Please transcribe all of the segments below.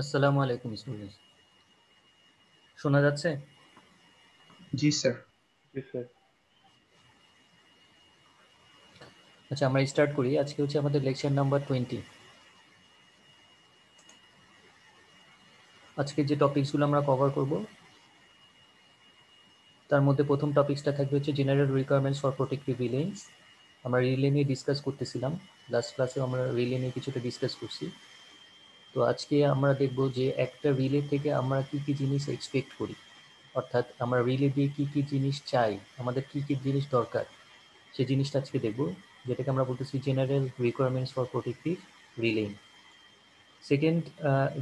আসসালামু আলাইকুম স্টুডেন্টস, শোনা যাচ্ছে? জি স্যার। জি স্যার। আচ্ছা, আমরা স্টার্ট করি। আজকে হচ্ছে আমাদের লেকচার নাম্বার 20। আজকে যে টপিকসগুলো আমরা কভার করব তার মধ্যে প্রথম টপিকসটা থাকবে হচ্ছে জেনারেল রিকোয়ারমেন্টস ফর প্রোটেক্টিভ রিলেইংস। আমরা রিলে নিয়ে ডিসকাস করতেছিলাম, লাস্ট ক্লাসে আমরা রিলে নিয়ে কিছুটা ডিসকাস করছি। তো আজকে আমরা দেখব যে একটা রিলে থেকে আমরা কি কি জিনিস এক্সপেক্ট করি, অর্থাৎ আমরা রিলে দিয়ে কি কি জিনিস চাই, আমাদের কি কি জিনিস দরকার, সেই জিনিসটা আজকে দেখব, যেটাকে আমরা বলতেছি general requirements for protective relaying. Second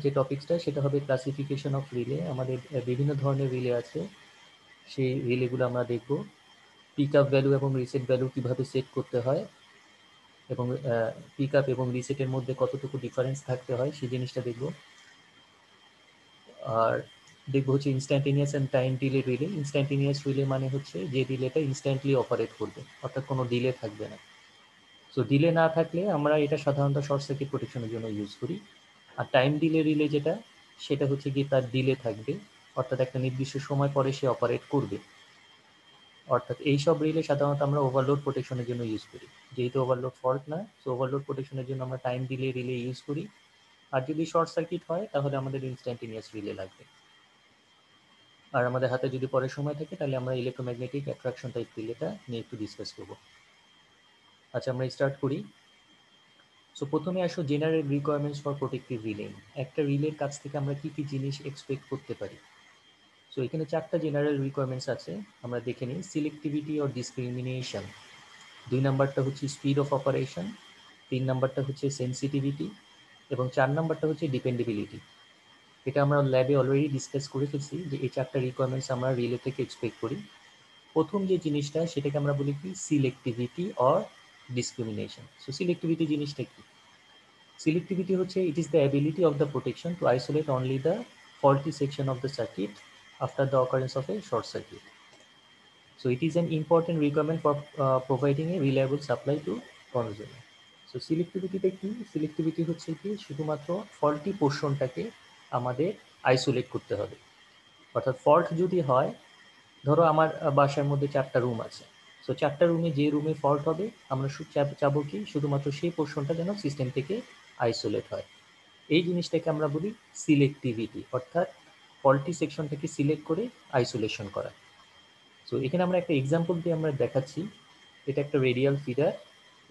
যে টপিকসটা সেটা হবে ক্লাসিফিকেশন অফ রিলে। আমাদের বিভিন্ন ধরনের রিলে আছে, সেই রিলেগুলো আমরা দেখব। পিক আপ ভ্যালু এবং রিসেট ভ্যালু কীভাবে সেট করতে হয় এবং পিক আপ এবং রিসেটের মধ্যে কতটুকু ডিফারেন্স থাকতে হয় সেই জিনিসটা দেখব। আর দেখবো হচ্ছে instantaneous and time delay relay. Instantaneous relay মানে হচ্ছে যে রিলেটা ইনস্ট্যান্টলি অপারেট করবে, অর্থাৎ কোনো ডিলে থাকবে না। সো ডিলে না থাকলে আমরা এটা সাধারণত শর্ট সার্কিট প্রোটেকশনের জন্য ইউজ করি। আর টাইম ডিলে রিলে যেটা, সেটা হচ্ছে কি তার ডিলে থাকবে, অর্থাৎ একটা নির্দিষ্ট সময় পরে সে অপারেট করবে। অর্থাৎ এইসব রিলে সাধারণত আমরা ওভারলোড প্রোটেকশনের জন্য ইউজ করি। যেহেতু ওভারলোড ফল্ট না, সো ওভারলোড প্রোটেকশনের জন্য আমরা টাইম ডিলে রিলে ইউজ করি। আর যদি শর্ট সার্কিট হয় তাহলে আমাদের ইনস্ট্যান্টেনিয়াস রিলে লাগবে। আর আমাদের হাতে যদি পরে সময় থাকে তাহলে আমরা ইলেকট্রোম্যাগনেটিক অ্যাট্রাকশন টাইপ রিলেটা নিয়ে একটু ডিসকাস করবো। আচ্ছা, আমরা স্টার্ট করি। সো প্রথমে আসো general requirements for protective relay. একটা রিলের কাছ থেকে আমরা কি কি জিনিস এক্সপেক্ট করতে পারি। সো এখানে চারটা জেনারেল রিকোয়ারমেন্টস আছে, আমরা দেখে নিই। সিলেক্টিভিটি অর ডিসক্রিমিনেশন, 2 নাম্বারটা হচ্ছে স্পিড অফ অপারেশন, 3 নাম্বারটা হচ্ছে সেন্সিটিভিটি এবং 4 নাম্বারটা হচ্ছে ডিপেন্ডেবিলিটি। এটা আমরা ল্যাবে অলরেডি ডিসকাস করে ফেলছি যে এই চারটা রিকোয়ারমেন্টস আমরা রিলে থেকে এক্সপেক্ট করি। প্রথম যে জিনিসটা সেটাকে আমরা বলি কি selectivity or discrimination. So selectivity জিনিসটা কি? Selectivity হচ্ছে it is the ability of the protection to isolate only the faulty section of the circuit after the occurrence of a short circuit. So it is an important requirement for providing a reliable supply to consumer. So selectivity কি? Selectivity হচ্ছে কি শুধুমাত্র faulty পোর্শনটাকে আমাদের isolate করতে হবে। অর্থাৎ fault যদি হয়, ধরো আমার বাসার মধ্যে 4টা রুম আছে। সো 4টা রুমে যে রুমে ফল্ট হবে আমরা চাবো কি শুধুমাত্র সেই পোর্শনটা যেন সিস্টেম থেকে আইসোলেট হয়। এই জিনিসটাকে আমরা বলি সিলেক্টিভিটি, অর্থাৎ ফল্টি সেকশনটাকে সিলেক্ট করে আইসোলেশন করা। সো এখানে আমরা একটা এক্সাম্পল দিয়ে আমরা দেখাচ্ছি। এটা একটা রেডিয়াল ফিডার।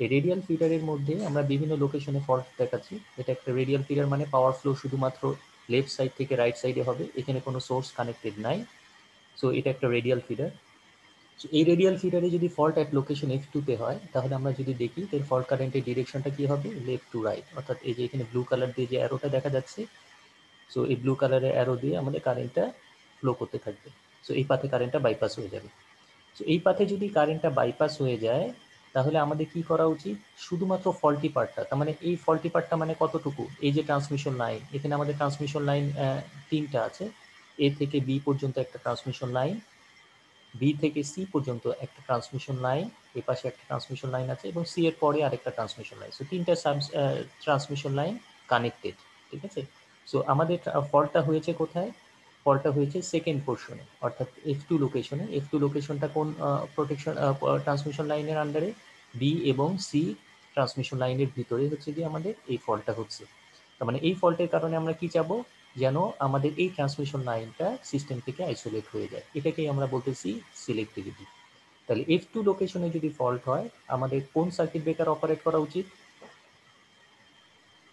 এই রেডিয়াল ফিডারের মধ্যে আমরা বিভিন্ন লোকেশনে ফল্ট দেখাচ্ছি। এটা একটা রেডিয়াল ফিডার মানে পাওয়ার ফ্লো শুধুমাত্র লেফট সাইড থেকে রাইট সাইডে হবে, এখানে কোনো সোর্স কানেক্টেড নাই। সো এটা একটা রেডিয়াল ফিডার। এই রেডিয়াল ফিডারে যদি ফল্ট অ্যাট লোকেশন F2 তে হয়, তাহলে আমরা যদি দেখি এর ফল্ট কারেন্টের ডিরেকশনটা কি হবে, লেফট টু রাইট। অর্থাৎ এই যে এখানে ব্লু কালার দিয়ে যে অ্যারোটা দেখা যাচ্ছে, সো এই ব্লু কালারের অ্যারো দিয়ে আমাদের কারেন্টটা ফ্লো করতে থাকবে। সো এই পাথে কারেন্টটা বাইপাস হয়ে যাবে। সো এই পাথে যদি কারেন্টটা বাইপাস হয়ে যায়, তাহলে আমাদের কি করা উচিত? শুধুমাত্র ফল্টি পার্টটা, তার মানে এই ফল্টি পার্টটা মানে কতটুকু, এই যে ট্রান্সমিশন লাইন, এখানে আমাদের ট্রান্সমিশন লাইন 3টা আছে। এ থেকে বি পর্যন্ত একটা ট্রান্সমিশন লাইন, বি থেকে সি পর্যন্ত একটা ট্রান্সমিশন লাইন, এই পাশে একটা ট্রান্সমিশন লাইন আছে এবং সি এর পরে আরেকটা ট্রান্সমিশন লাইন। সো 3টা ট্রান্সমিশন লাইন কানেক্টেড, ঠিক আছে। সো আমাদের ফল্টটা হয়েছে কোথায়? ফল্টটা হয়েছে সেকেন্ড পোর্শনে, অর্থাৎ F2 লোকেশনে। F2 লোকেশনটা কোন প্রোটেকশন ট্রান্সমিশন লাইনের আন্ডারে? বি এবং সি ট্রান্সমিশন লাইনের ভিতরে হচ্ছে যে আমাদের এই ফল্টটা হচ্ছে। তার মানে এই ফল্টের কারণে আমরা কি চাবো? যেন আমাদের এই ট্রান্সমিশন লাইনটা সিস্টেম থেকে আইসোলেট হয়ে যায়। এটাকেই আমরা বলতেছি সিলেক্টিভিটি। তাহলে F2 লোকেশনে যদি ফল্ট হয়, আমাদের কোন সার্কিট ব্রেকার অপারেট করা উচিত?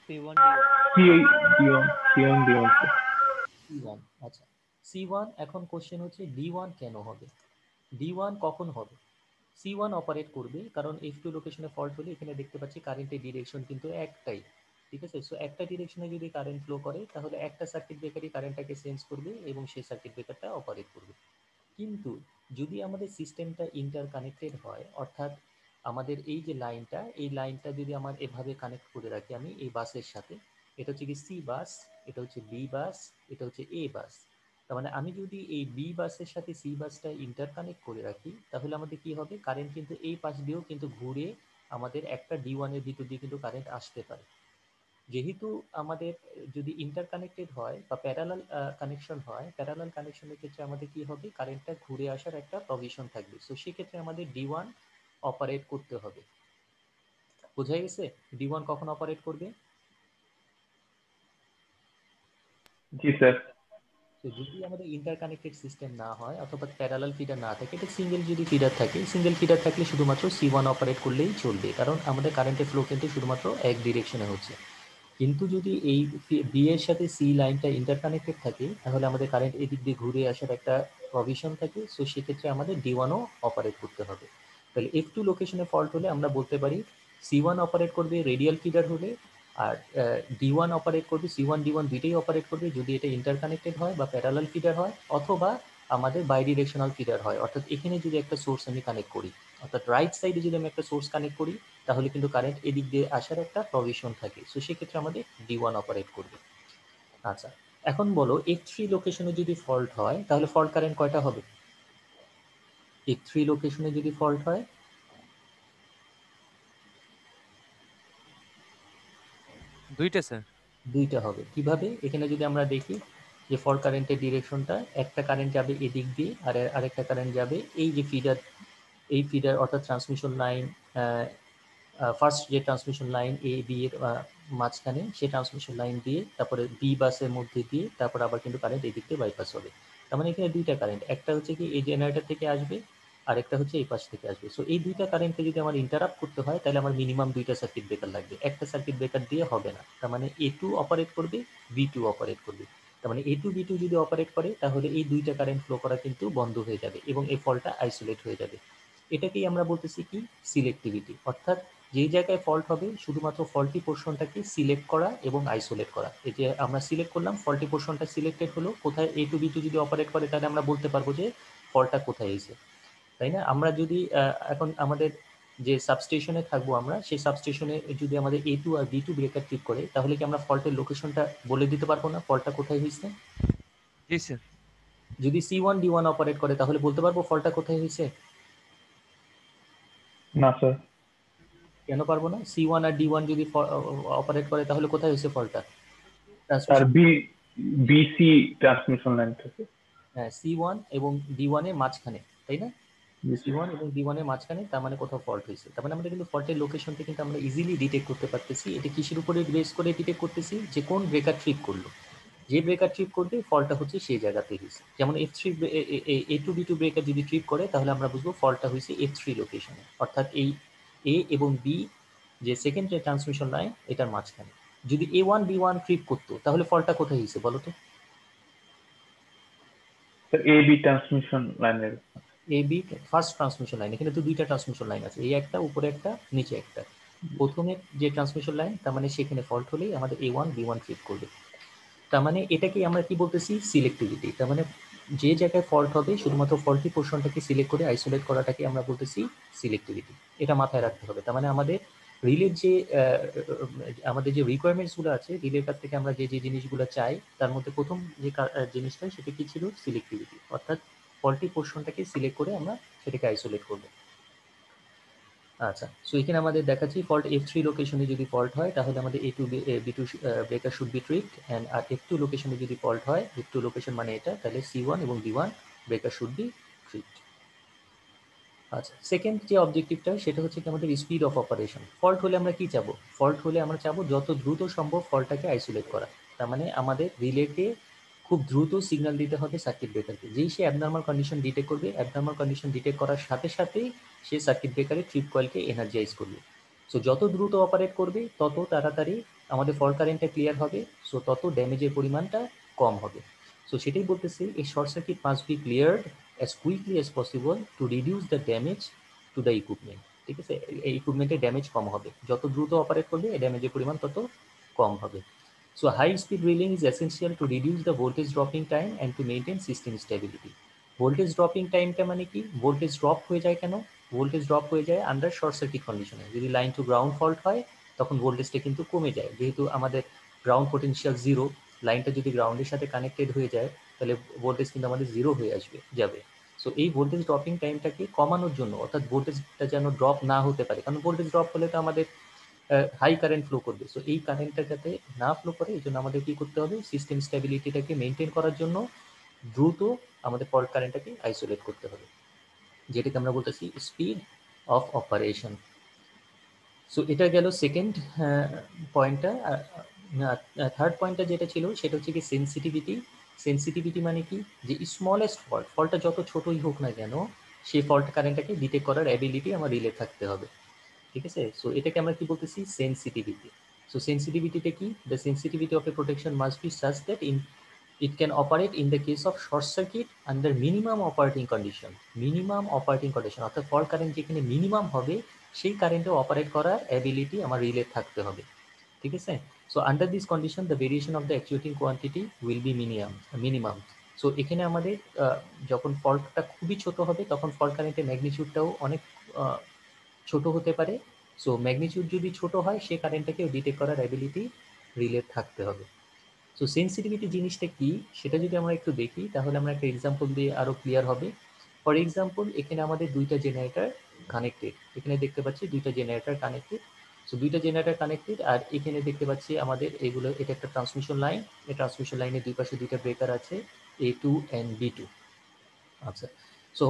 C1 D1। C one sir. C1। আচ্ছা, C1। এখন কোশ্চেন হচ্ছে D1 কেন হবে? D1 কখন হবে? C1 অপারেট করবে কারণ F2 লোকেশনে ফল্ট হলে এখানে দেখতে পাচ্ছি কারেন্টের ডিরেকশন কিন্তু একটাই, ঠিক আছে। সো একটা ডিরেকশনে যদি কারেন্ট ফ্লো করে তাহলে একটা সার্কিট ব্রেকারই কারেন্টটাকে সেন্স করবে এবং সেই সার্কিট ব্রেকারটা অপারেট করবে। কিন্তু যদি আমাদের সিস্টেমটা ইন্টার কানেক্টেড হয়, অর্থাৎ আমাদের এই যে লাইনটা, এই লাইনটা যদি আমার এভাবে কানেক্ট করে রাখি আমি এই বাসের সাথে, এটা হচ্ছে কি সি বাস, এটা হচ্ছে বি বাস, এটা হচ্ছে এ বাস। তার মানে আমি যদি এই বি বাসের সাথে সি বাসটা ইন্টার কানেক্ট করে রাখি, তাহলে আমাদের কি হবে, কারেন্ট কিন্তু এই পাশ দিয়েও কিন্তু ঘুরে আমাদের একটা D1 এর ভিতর দিয়ে কিন্তু কারেন্ট আসতে পারে। যেহেতু আমাদের যদি ইন্টারকানেক্টেড হয় বা প্যারালাল কানেকশন হয়, প্যারালাল কানেকশনের ক্ষেত্রে আমাদের কি হবে, কারেন্টটা ঘুরে আসার একটা প্রভিশন থাকবে। সো সেক্ষেত্রে আমাদের D1 অপারেট করতে হবে। বোঝা গেছে? D1 কখন অপারেট করবে? জি স্যার। তো যদি আমাদের ইন্টারকানেক্টেড সিস্টেম না হয় অথবা প্যারালাল ফিডার না থাকে, এটা সিঙ্গেল যদি ফিডার থাকে, সিঙ্গেল ফিডার থাকলে শুধুমাত্র C1 অপারেট করলেই চলবে, কারণ আমাদের কারেন্টের ফ্লো কিন্তু শুধুমাত্র এক ডিরেকশনে হচ্ছে। কিন্তু যদি এই বি এর সাথে সি লাইনটা ইন্টারকানেক্টেড থাকে, তাহলে আমাদের কারেন্ট এদিক দিয়ে ঘুরে আসার একটা প্রভিশন থাকে। সো সেক্ষেত্রে আমাদের D1ও অপারেট করতে হবে। তাহলে F2 লোকেশনে ফল্ট হলে আমরা বলতে পারি C1 অপারেট করবে রেডিয়াল ফিডার হলে, আর D1 অপারেট করবে, C1 D1 দুইটাই অপারেট করবে যদি এটা ইন্টারকানেক্টেড হয় বা প্যারালাল ফিডার হয়, অথবা আমাদের বাইডিরেকশনাল ফিডার হয়। অর্থাৎ এখানে যদি একটা সোর্স আমি কানেক্ট করি, অর্থাৎ রাইট সাইডে যদি আমি একটা সোর্স কানেক্ট করি, তাহলে কিন্তু কারেন্ট এদিক দিয়ে আসার একটা প্রভিশন থাকে। সো সেক্ষেত্রে আমাদের D1 অপারেট করবে। আচ্ছা, এখন বলো F3 লোকেশনে যদি ফল্ট হয় তাহলে ফল্ট কারেন্ট কয়টা হবে? F3 লোকেশনে যদি ফল্ট হয় দুইটা স্যার। দুইটা হবে। কিভাবে? এখানে যদি আমরা দেখি যে ফল্ট কারেন্টের ডিরেকশনটা, একটা কারেন্ট যাবে এদিক দিয়ে আর আরেকটা কারেন্ট যাবে এই যে ফিডার, এই ফিডার অর্থাৎ ট্রান্সমিশন লাইন, ফার্স্ট যে ট্রান্সমিশন লাইন এ বি এর মাঝখানে, সেই ট্রান্সমিশন লাইন দিয়ে তারপরে বি বাসের মধ্যে দিয়ে তারপর আবার কিন্তু কারেন্ট এদিক দিয়ে বাইপাস হবে। তার মানে এখানে দুইটা কারেন্ট, একটা হচ্ছে কি এই জেনারেটর থেকে আসবে, আর একটা হচ্ছে এই পাশ থেকে আসবে। সো এই দুইটা কারেন্টকে যদি আমার ইন্টারাপ্ট করতে হয় তাহলে আমার মিনিমাম দুইটা সার্কিট ব্রেকার লাগবে, একটা সার্কিট ব্রেকার দিয়ে হবে না। তার মানে A2 অপারেট করবে, B2 অপারেট করবে। তার মানে A2 B2 যদি অপারেট করে তাহলে এই দুইটা কারেন্ট ফ্লো করা কিন্তু বন্ধ হয়ে যাবে এবং এই ফলটা আইসোলেট হয়ে যাবে। এটাকেই আমরা বলতেছি কি সিলেক্টিভিটি, অর্থাৎ যেই জায়গায় ফল্ট হবে শুধুমাত্র ফল্টি পোর্শনটাকে সিলেক্ট করা এবং আইসোলেট করা। এই যে আমরা সিলেক্ট করলাম, ফল্টি পোর্শনটা সিলেক্টেড হলো, কোথায় A2 B2 যদি অপারেট করে তাহলে আমরা বলতে পারবো যে ফল্টটা কোথায় এসে, তাই না? আমরা যদি এখন আমাদের যে সাবস্টেশনে থাকবো আমরা, সেই সাবস্টেশনে যদি আমাদের A2 আর B2 ব্রেকার ট্রিপ করে, তাহলে কি আমরা ফল্টের লোকেশনটা বলে দিতে পারবো না ফল্টটা কোথায় হয়েছে? জি স্যার। যদি C1 D1 অপারেট করে তাহলে বলতে পারবো ফল্টটা কোথায় হয়েছে? না স্যার। কেন পারবো না? C1 আর D1 যদি অপারেট করে তাহলে কোথায় হয়েছে ফল্টটা? Sir transmission, BC transmission line থেকে। হ্যাঁ C1 এবং D1 এর মাঝখানে, তাই না? জি স্যার। C1 এবং D1 এর মাঝখানে, তার মানে কোথাও ফল্ট হয়েছে। তার মানে আমরা কিন্তু ফল্টের লোকেশনটা কিন্তু আমরা ইজিলি ডিটেক্ট করতে পারতেছি। এটা কিসের উপরে বেস করে ডিটেক্ট করতেছি? যে কোন ব্রেকার ট্রিপ করলো, যে ব্রেকার ট্রিপ করবে ফল্টটা হচ্ছে সেই জায়গাতে হয়েছে। যেমন F3 A2 B2 ব্রেকার যদি ট্রিপ করে তাহলে আমরা বুঝবো ফল্টটা হয়েছে F3 লোকেশনে, অর্থাৎ এই A এবং B যে সেকেন্ড যে ট্রান্সমিশন লাইন এটার মাঝখানে। যদি A1 B1 ট্রিপ করতো তাহলে ফল্টটা কোথায় হয়েছে বলো তো? স্যার এ বি ট্রান্সমিশন লাইনের। A B first transmission line, এখানে তো দুইটা ট্রান্সমিশন লাইন আছে, এই একটা উপরে একটা নিচে একটা। প্রথমে যে ট্রান্সমিশন লাইন তার মানে সেখানে ফল্ট হলেই আমাদের A1 B1 ট্রিপ করবে। তার মানে এটাকে আমরা কি বলতেছি? সিলেক্টিভিটি। তার মানে যে জায়গায় ফল্ট হবে শুধুমাত্র ফল্টি পোর্শনটাকে সিলেক্ট করে আইসোলেট করাটাকে আমরা বলতেছি সিলেক্টিভিটি। এটা মাথায় রাখতে হবে। তার মানে আমাদের রিলের যে আমাদের যে রিকোয়ারমেন্টসগুলো আছে, রিলের কাছ থেকে আমরা যে যে জিনিসগুলো চাই তার মধ্যে প্রথম যে জিনিসটা সেটা কি ছিল? সিলেক্টিভিটি, অর্থাৎ ফল্টি পোর্শনটাকে সিলেক্ট করে আমরা সেটাকে আইসোলেট করবো। আচ্ছা, সো এখানে আমাদের দেখাচ্ছি ফল্ট F3 লোকেশনে যদি ফল্ট হয় তাহলে আমাদের A2 B2 breaker should be tripped, and আর F2 লোকেশনে যদি ফল্ট হয়, F2 লোকেশন মানে এটা, তাহলে C1 এবং D1 breaker should be tripped. আচ্ছা, সেকেন্ড যে অবজেক্টিভটা সেটা হচ্ছে কি আমাদের স্পিড অফ অপারেশন। ফল্ট হলে আমরা কি চাবো? ফল্ট হলে আমরা চাবো যত দ্রুত সম্ভব ফল্টটাকে আইসোলেট করা। তার মানে আমাদের রিলেকে খুব দ্রুত সিগন্যাল দিতে হবে সার্কিট ব্রেকারকে, যেই সে অ্যাবনর্মাল কন্ডিশন ডিটেক্ট করবে, অ্যাবনর্মাল কন্ডিশন ডিটেক্ট করার সাথে সাথেই সে সার্কিট ব্রেকারের ট্রিপ কয়েলকে এনার্জাইজ করবে। সো যত দ্রুত অপারেট করবে তত তাড়াতাড়ি আমাদের ফল্ট কারেন্টটা ক্লিয়ার হবে, সো তত ড্যামেজের পরিমাণটা কম হবে। সো সেটাই বলতেছি, এই short circuit must be cleared as quickly as possible to reduce the damage to the equipment। ঠিক আছে, এই ইকুইপমেন্টের ড্যামেজ কম হবে, যত দ্রুত অপারেট করবে এই ড্যামেজের পরিমাণ তত কম হবে। So high speed relaying is essential to reduce the voltage dropping time and to maintain system stability. Voltage dropping টাইমটা মানে কি? ভোল্টেজ ড্রপ হয়ে যায় কেন? ভোল্টেজ ড্রপ হয়ে যায় আন্ডার শর্ট সার্কিট কন্ডিশনে। যদি লাইন টু গ্রাউন্ড ফল্ট হয় তখন ভোল্টেজটা কিন্তু কমে যায়, যেহেতু আমাদের গ্রাউন্ড পোটেনশিয়াল জিরো। লাইনটা যদি গ্রাউন্ডের সাথে কানেক্টেড হয়ে যায় তাহলে ভোল্টেজ কিন্তু আমাদের জিরো হয়ে যাবে। সো এই ভোল্টেজ ড্রপিং টাইমটাকে কমানোর জন্য, অর্থাৎ ভোল্টেজটা যেন ড্রপ না হতে পারে, কারণ ভোল্টেজ ড্রপ হলে তো আমাদের হাই কারেন্ট ফ্লো করবে। সো এই কারেন্টটা যাতে না ফ্লো করে এই জন্য আমাদের কি করতে হবে, সিস্টেম স্টেবিলিটিটাকে মেনটেন করার জন্য দ্রুত আমাদের ফল্ট কারেন্টটাকে আইসোলেট করতে হবে, যেটাকে আমরা বলতেছি স্পিড অফ অপারেশন। সো এটা গেল সেকেন্ড পয়েন্টটা। থার্ড পয়েন্টটা যেটা ছিল সেটা হচ্ছে কি সেন্সিটিভিটি। সেন্সিটিভিটি মানে কি, যে স্মলেস্ট ফল্টটা যত ছোটই হোক না কেন সেই ফল্ট কারেন্টটাকে ডিটেক্ট করার অ্যাবিলিটি আমার রিলে থাকতে হবে, ঠিক আছে। সো এটাকে আমরা কি বলতেছি, সেন্সিটিভিটি। সো সেন্সিটিভিটিটা কি, the sensitivity of A protection must be such that it can operate in the case of short circuit under minimum operating condition. Minimum operating condition অর্থাৎ ফল্ট কারেন্ট যেখানে মিনিমাম হবে সেই কারেন্টে অপারেট করার ability আমার relay থাকতে হবে, ঠিক আছে। So under this condition the variation of the actuating quantity will be minimum. So এখানে আমাদের যখন ফল্টটা খুবই ছোট হবে তখন ফল্ট কারেন্টের ম্যাগনিটিউডটাও অনেক ছোট হতে পারে। সো ম্যাগনিটিউড যদি ছোট হয় সেই কারেন্টটাকে ডিটেক্ট করার অ্যাবিলিটি রিলে থাকতে হবে। সো সেন্সিটিভিটি জিনিসটা কি সেটা যদি আমরা একটু দেখি তাহলে আমরা একটা এক্সাম্পল দিয়ে আরো ক্লিয়ার হবে। ফর এক্সাম্পল এখানে আমাদের দুইটা জেনারেটর কানেক্টেড, এখানে দেখতে পাচ্ছি দুইটা জেনারেটর কানেক্টেড। সো দুইটা জেনারেটর কানেক্টেড আর এখানে দেখতে পাচ্ছি আমাদের এগুলো, এটা একটা ট্রান্সমিশন লাইন, এই ট্রান্সমিশন লাইনের দুই পাশে দুইটা ব্রেকার আছে A2 and B2। আচ্ছা, সো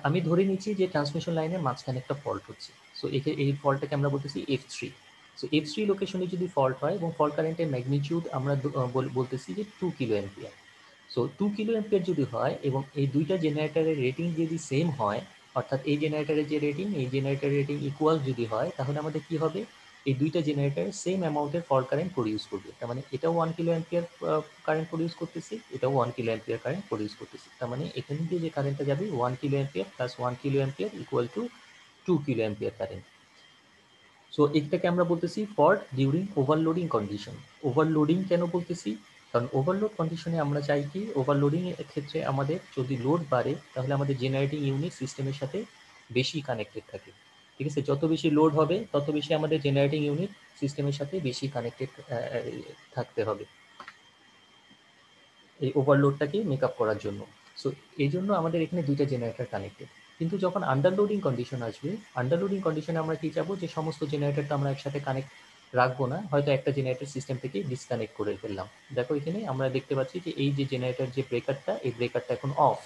আমি ধরে নিচ্ছি যে ট্রান্সমিশন লাইনের মাঝখানে একটা ফল্ট হচ্ছে। সো এই ফল্টটাকে আমরা বলতেছি F3। সো F3 লোকেশনে যদি ফল্ট হয় এবং ফল্ট কারেন্টের ম্যাগনিটিউড আমরা বলতেছি যে 2 kilo ampere. So 2 kilo ampere যদি হয় এবং এই দুইটা জেনারেটরের রেটিং যদি সেম হয়, অর্থাৎ এই জেনারেটরের যে রেটিং এই জেনারেটরের রেটিং ইকুয়াল যদি হয়, তাহলে আমাদের কি হবে, এই দুইটা জেনারেটর সেম অ্যামাউন্টের ফল্ট কারেন্ট প্রডিউস করবে। তার মানে এটাও 1 কিলো অ্যাম্পিয়ার কারেন্ট প্রডিউস করতেছি, এটাও 1 কিলো অ্যাম্পিয়ার কারেন্ট প্রডিউস করতেছি। তার মানে এখানে দিয়ে যে কারেন্টটা যাবে 1 kilo ampere plus 1 kilo ampere equal to 2 kilo ampere current. So এটাকে আমরা বলতেছি fault during overloading condition. Overloading কেন বলতেছি, কারণ ওভারলোড কন্ডিশনে আমরা চাই কি, ওভারলোডিং এর ক্ষেত্রে আমাদের যদি লোড বাড়ে তাহলে আমাদের জেনারেটিং ইউনিট সিস্টেমের সাথে বেশি কানেক্টেড থাকে, ঠিক আছে। যত বেশি লোড হবে তত বেশি আমাদের জেনারেটিং ইউনিট সিস্টেমের সাথে বেশি কানেক্টেড থাকতে হবে এই ওভারলোডটাকে মেক আপ করার জন্য। সো এই জন্য আমাদের এখানে দুইটা জেনারেটর কানেক্টেড। কিন্তু যখন আন্ডারলোডিং কন্ডিশন আসবে, আন্ডারলোডিং কন্ডিশনে আমরা কি চাবো, যে সমস্ত জেনারেটর তো আমরা একসাথে কানেক্ট রাখবো না, হয়তো একটা জেনারেটর সিস্টেম থেকে ডিসকানেক্ট করে ফেললাম। দেখো এখানে আমরা দেখতে পাচ্ছি যে এই যে জেনারেটর যে ব্রেকারটা, এই ব্রেকারটা এখন অফ।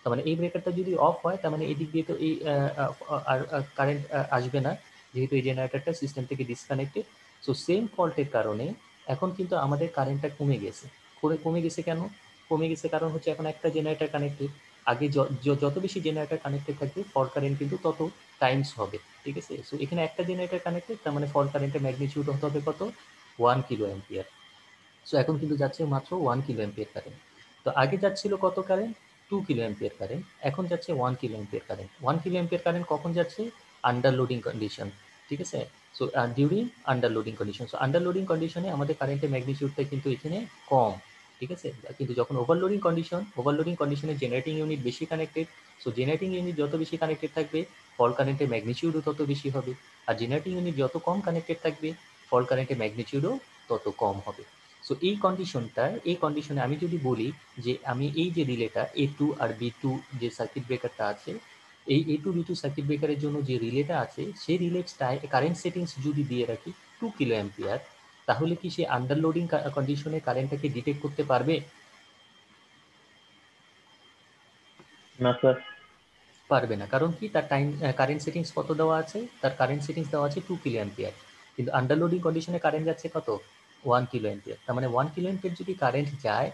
তার মানে এই ব্রেকারটা যদি অফ হয় তার মানে এদিক দিয়ে তো এই আর কারেন্ট আসবে না, যেহেতু এই জেনারেটরটা সিস্টেম থেকে ডিসকানেক্টেড। সো সেম ফল্টের কারণে এখন কিন্তু আমাদের কারেন্টটা কমে গেছে। কমে গেছে কেন, কমে গেছে কারণ হচ্ছে এখন একটা জেনারেটর কানেক্টেড। আগে যত বেশি জেনারেটর কানেক্টেড থাকবে ফল্ট কারেন্ট কিন্তু তত টাইমস হবে, ঠিক আছে। সো এখানে একটা জেনারেটর কানেক্টেড, তার মানে ফল্ট কারেন্টের ম্যাগনিটিউড হতে হবে কত, 1 কিলো অ্যাম্পিয়ার। সো এখন কিন্তু যাচ্ছে মাত্র 1 কিলো অ্যাম্পিয়ার কারেন্ট। তো আগে যাচ্ছিল কত কারেন্ট, 2 কিলো অ্যাম্পিয়ার কারেন্ট, এখন যাচ্ছে 1 kilo ampere current. 1 kilo ampere current কখন যাচ্ছে, আন্ডারলোডিং কন্ডিশন, ঠিক আছে। So during underloading condition. So underloading কন্ডিশনে আমাদের কারেন্টের ম্যাগনিটিউডটা কিন্তু এখানে কম, ঠিক আছে। কিন্তু যখন ওভারলোডিং কন্ডিশনে জেনারেটিং ইউনিট বেশি কানেক্টেড। সো জেনারেটিং ইউনিট যত বেশি কানেক্টেড থাকবে ফল্ট কারেন্টের ম্যাগনিটিউডও তত বেশি হবে, আর জেনারেটিং ইউনিট যত কম কানেক্টেড থাকবে ফল্ট কারেন্টের ম্যাগনিটিউডও তত কম হবে। সো এই কন্ডিশনে আমি যদি বলি যে আমি এই যে রিলেটা A2 আর B2 যে সার্কিট ব্রেকারটা আছে, এই A2 B2 সার্কিট ব্রেকারের জন্য যে রিলেটা আছে সেই রিলেটায় কারেন্ট সেটিংস যদি দিয়ে রাখি 2 কিলো অ্যাম্পিয়ার, তাহলে কি সে আন্ডারলোডিং কন্ডিশনে কারেন্টটাকে ডিটেক্ট করতে পারবে? না স্যার। পারবে না। কারণ কি, তার কারেন্ট সেটিংস কত দেওয়া আছে, তার কারেন্ট সেটিংস দেওয়া আছে 2 কিলো অ্যাম্পিয়ার, কিন্তু আন্ডারলোডিং কন্ডিশনে কারেন্ট যাচ্ছে কত, 1 কিলো অ্যাম্পিয়ার। তার মানে 1 কিলো অ্যাম্পিয়ার যদি কারেন্ট যায়,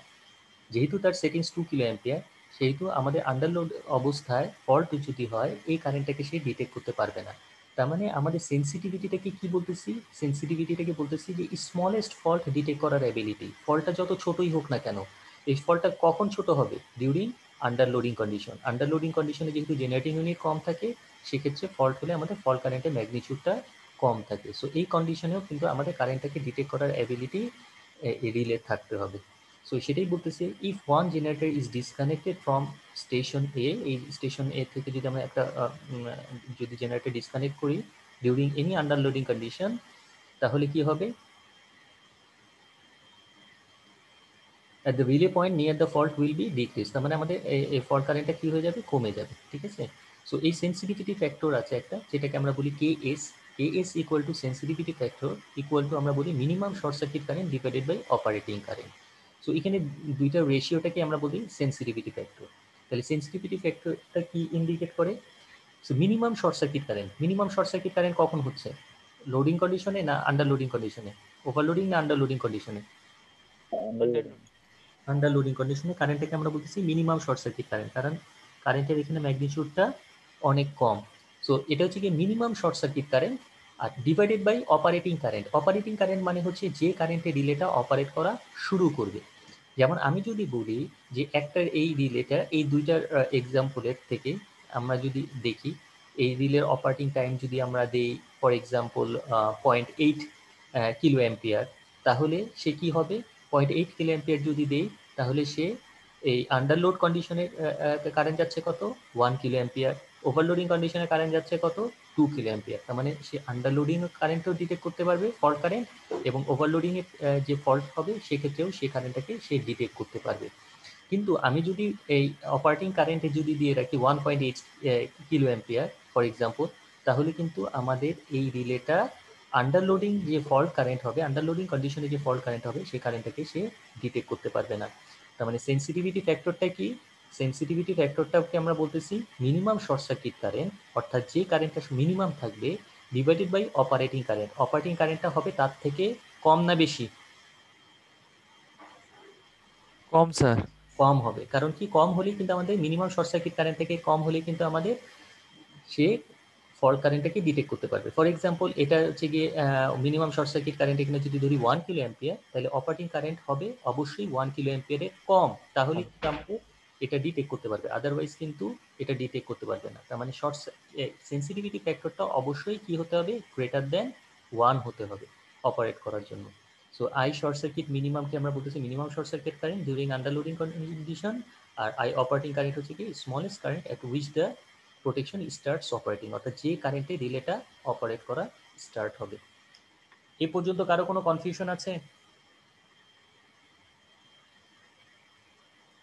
যেহেতু তার সেটিংস 2 কিলো অ্যাম্পিয়ার, সেহেতু আমাদের আন্ডারলোড অবস্থায় ফল্ট যদি হয় এই কারেন্টটাকে সে ডিটেক্ট করতে পারবে না। তার মানে আমাদের সেন্সিটিভিটিটাকে কি বলতেছি, সেন্সিটিভিটিটাকে বলতেছি যে স্মলেস্ট ফল্ট ডিটেক্ট করার অ্যাবিলিটি। ফল্টটা যত ছোটই হোক না কেন, এই ফল্টটা কখন ছোট হবে, ডিউরিং আন্ডারলোডিং কন্ডিশন। আন্ডারলোডিং কন্ডিশনে যেহেতু জেনারেটিং ইউনিট কম থাকে, সেক্ষেত্রে ফল্ট হলে আমাদের ফল্ট কারেন্টের ম্যাগনিটিউডটা কম থাকে। সো এই কন্ডিশনেও কিন্তু আমাদের কারেন্টটাকে ডিটেক্ট করার অ্যাবিলিটি রিলে থাকতে হবে। সো সেটাই বলতেছে, if one generator is disconnected from station A, এই স্টেশন এ থেকে যদি আমরা একটা যদি জেনারেটর ডিসকানেক্ট করি ডিউরিং এনি আন্ডারলোডিং কন্ডিশন, তাহলে কি হবে, at the relay point near the fault will be decreased। তার মানে আমাদের এই ফল্ট কারেন্টটা কি হয়ে যাবে, কমে যাবে, ঠিক আছে। সো এই সেন্সিটিভিটি ফ্যাক্টর আছে একটা, যেটাকে আমরা বলি KS। AS equal to sensitivity factor equal to আমরা বলি minimum short circuit current divided by operating current. So এখানে দুইটা রেশিওটাকে আমরা বলি সেন্সিটিভিটি ফ্যাক্টর। তাহলে সেন্সিটিভিটি ফ্যাক্টরটা কি ইন্ডিকেট করে? So minimum short circuit current কখন হচ্ছে? লোডিং কন্ডিশনে না আন্ডার লোডিং কন্ডিশনে? ওভারলোডিং না আন্ডার লোডিং কন্ডিশনে? আন্ডার লোডিং কন্ডিশনে কারেন্টটাকে আমরা বলতেছি মিনিমাম শর্ট সার্কিট কারেন্ট, কারণ কারেন্টের এখানে ম্যাগনিটিউডটা অনেক কম। সো এটা হচ্ছে কি মিনিমাম শর্ট সার্কিট কারেন্ট, আর divided by operating current. Operating current মানে হচ্ছে যে কারেন্টে রিলেটা অপারেট করা শুরু করবে। যেমন আমি যদি বলি যে একটা এই রিলেটা এই দুইটার এক্সাম্পলের থেকে আমরা যদি দেখি এই রিলের অপারেটিং টাইম যদি আমরা দেই ফর এক্সাম্পল 0.8 কিলো অ্যাম্পিয়ার, তাহলে সে কি হবে? 0.8 কিলো অ্যাম্পিয়ার যদি দেই তাহলে সে এই আন্ডারলোড কন্ডিশনে কারেন্ট যাচ্ছে কত? 1 কিলো অ্যাম্পিয়ার। ওভারলোডিং কন্ডিশনে কারেন্ট যাচ্ছে কত? 2 কিলো অ্যাম্পিয়ার। তার মানে সে আন্ডারলোডিং কারেন্টও ডিটেক্ট করতে পারবে, ফল্ট কারেন্ট, এবং ওভারলোডিং এর যে ফল্ট হবে সেক্ষেত্রেও সেই কারেন্টটাকে সে ডিটেক্ট করতে পারবে। কিন্তু আমি যদি এই অপারেটিং কারেন্টে যদি দিয়ে রাখি 1.8 কিলো অ্যাম্পিয়ার ফর এক্সাম্পল, তাহলে কিন্তু আমাদের এই রিলেটা আন্ডারলোডিং যে ফল্ট কারেন্ট হবে, আন্ডারলোডিং কন্ডিশনে যে ফল্ট কারেন্ট হবে সেই কারেন্টটাকে সে ডিটেক্ট করতে পারবে না। তার মানে সেন্সিটিভিটি ফ্যাক্টরটা কি? সেন্সিটিভিটি ফ্যাক্টরটাকে আমরা বলতেছি মিনিমাম শর্ট সার্কিট কারেন্ট, অর্থাৎ যে কারেন্টটা মিনিমাম থাকবে divided by operating current. Operating কারেন্টটা হবে তার থেকে কম না বেশি? কম স্যার। কম হবে, কারণ কি কম হলেই কিন্তু আমাদের মিনিমাম শর্ট সার্কিট কারেন্ট থেকে কম হলেই কিন্তু আমাদের সে ফল্ট কারেন্টটাকে ডিটেক্ট করতে পারবে। ফর এক্সাম্পল এটা হচ্ছে গিয়ে মিনিমাম শর্ট সার্কিট কারেন্ট এখানে যদি ধরি 1 কিলো অ্যাম্পিয়ার, তাহলে অপারেটিং কারেন্ট হবে অবশ্যই 1 কিলো অ্যাম্পিয়ারের কম, তাহলে কিন্তু আমাদের এটা ডিটেক্ট করতে পারবে, আদারওয়াইজ কিন্তু এটা ডিটেক্ট করতে পারবে না। তার মানে শর্ট সেন্সিটিভিটি ফ্যাক্টরটা অবশ্যই কি হতে হবে? গ্রেটার দেন 1 হতে হবে অপারেট করার জন্য। সো আই শর্ট সার্কিট মিনিমামকে আমরা বলতেছি minimum short circuit current during underloading condition, আর আই অপারেটিং কারেন্ট হচ্ছে কি smallest current at which the protection starts operating, অর্থাৎ যে কারেন্টে রিলেটা অপারেট করা স্টার্ট হবে। এ পর্যন্ত কারো কোনো কনফিউশন আছে?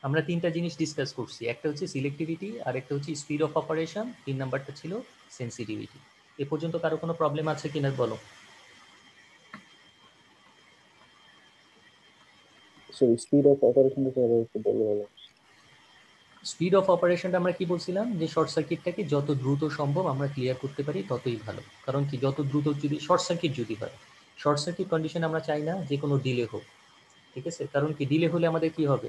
আমরা তিনটা জিনিস ডিসকাস করছি, একটা হচ্ছে সিলেক্টিভিটি, আর একটা হচ্ছে স্পিড অফ অপারেশন, 3 নাম্বারটা ছিল সেন্সিটিভিটি। এ পর্যন্ত কারো কোনো প্রবলেম আছে কিনা বলো। So speed of operation is about to বললে ভালো। স্পিড অফ অপারেশনটা আমরা কি বলছিলাম, যে শর্ট সার্কিটটাকে যত দ্রুত সম্ভব আমরা ক্লিয়ার করতে পারি ততই ভালো। কারণ কি যত দ্রুত যদি শর্ট সার্কিট যদি হয়, শর্ট সার্কিট কন্ডিশন আমরা চাই না যে কোনো ডিলে হোক, ঠিক আছে? কারণ কি ডিলে হলে আমাদের কি হবে?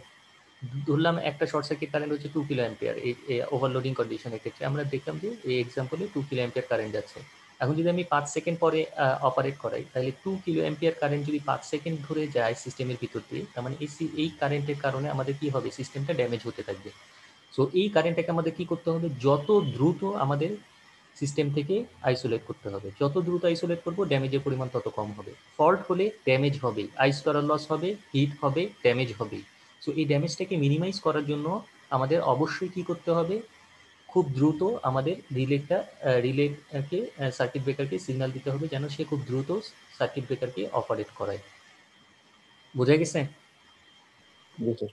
ধরলাম একটা শর্ট সার্কিট কারেন্ট হচ্ছে 2 কিলো অ্যাম্পিয়ার, এই ওভারলোডিং কন্ডিশনের ক্ষেত্রে আমরা দেখলাম যে এই এক্সাম্পলে 2 কিলো অ্যাম্পিয়ার কারেন্ট যাচ্ছে। এখন যদি আমি 5 সেকেন্ড পরে অপারেট করাই, তাহলে 2 কিলো অ্যাম্পিয়ার কারেন্ট যদি 5 সেকেন্ড ধরে যায় সিস্টেমের ভিতর দিয়ে, তার মানে এই কারেন্টের কারণে আমাদের কি হবে? সিস্টেমটা ড্যামেজ হতে থাকবে। সো এই কারেন্টটাকে আমাদের কি করতে হবে? যত দ্রুত আমাদের সিস্টেম থেকে আইসোলেট করতে হবে। যত দ্রুত আইসোলেট করবো ড্যামেজের পরিমাণ তত কম হবে। ফল্ট হলে ড্যামেজ হবে, আইস করার লস হবে, হিট হবে, ড্যামেজ হবে। সো এই ড্যামেজটাকে মিনিমাইজ করার জন্য আমাদের অবশ্যই কি করতে হবে? খুব দ্রুত আমাদের রিলেকে সার্কিট ব্রেকারকে সিগন্যাল দিতে হবে যেন সে খুব দ্রুত সার্কিট ব্রেকারকে অপারেট করায়। বোঝা গেছে? জি স্যার।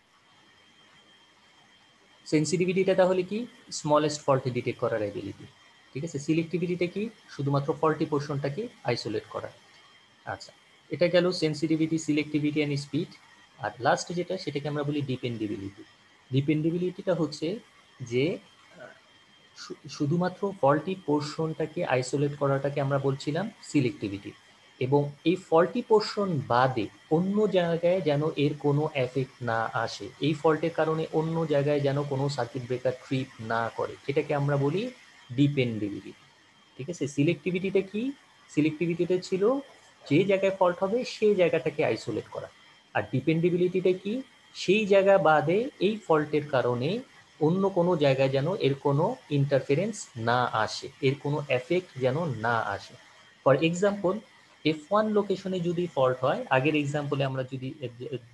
সেন্সিটিভিটিটা তাহলে কি? স্মলেস্ট ফল্ট ডিটেক্ট করার অ্যাবিলিটি, ঠিক আছে? সিলেক্টিভিটিটা কি? শুধুমাত্র ফল্টি পোর্শনটাকে আইসোলেট করা। আচ্ছা, এটা গেল সেন্সিটিভিটি, সিলেক্টিভিটি অ্যান্ড স্পিড। আর লাস্ট যেটা সেটাকে আমরা বলি ডিপেন্ডেবিলিটি। ডিপেন্ডেবিলিটিটা হচ্ছে যে শুধুমাত্র ফল্টি পোর্শনটাকে আইসোলেট করাটাকে আমরা বলছিলাম সিলেক্টিভিটি, এবং এই ফল্টি পোর্শন বাদে অন্য জায়গায় যেন এর কোনো এফেক্ট না আসে, এই ফল্টের কারণে অন্য জায়গায় যেন কোনো সার্কিট ব্রেকার ট্রিপ না করে, এটাকে আমরা বলি ডিপেন্ডেবিলিটি, ঠিক আছে? সিলেক্টিভিটিটা কি? সিলেক্টিভিটিটা ছিল যে জায়গায় ফল্ট হবে সেই জায়গাটাকে আইসোলেট করা। আর ডিপেন্ডেবিলিটিটা কি? সেই জায়গা বাদে এই ফল্টের কারণে অন্য কোনো জায়গায় যেন এর কোনো ইন্টারফারেন্স না আসে, এর কোনো এফেক্ট যেন না আসে। ফর এক্সাম্পল, F1 লোকেশনে যদি ফল্ট হয়, আগের এক্সাম্পলে আমরা যদি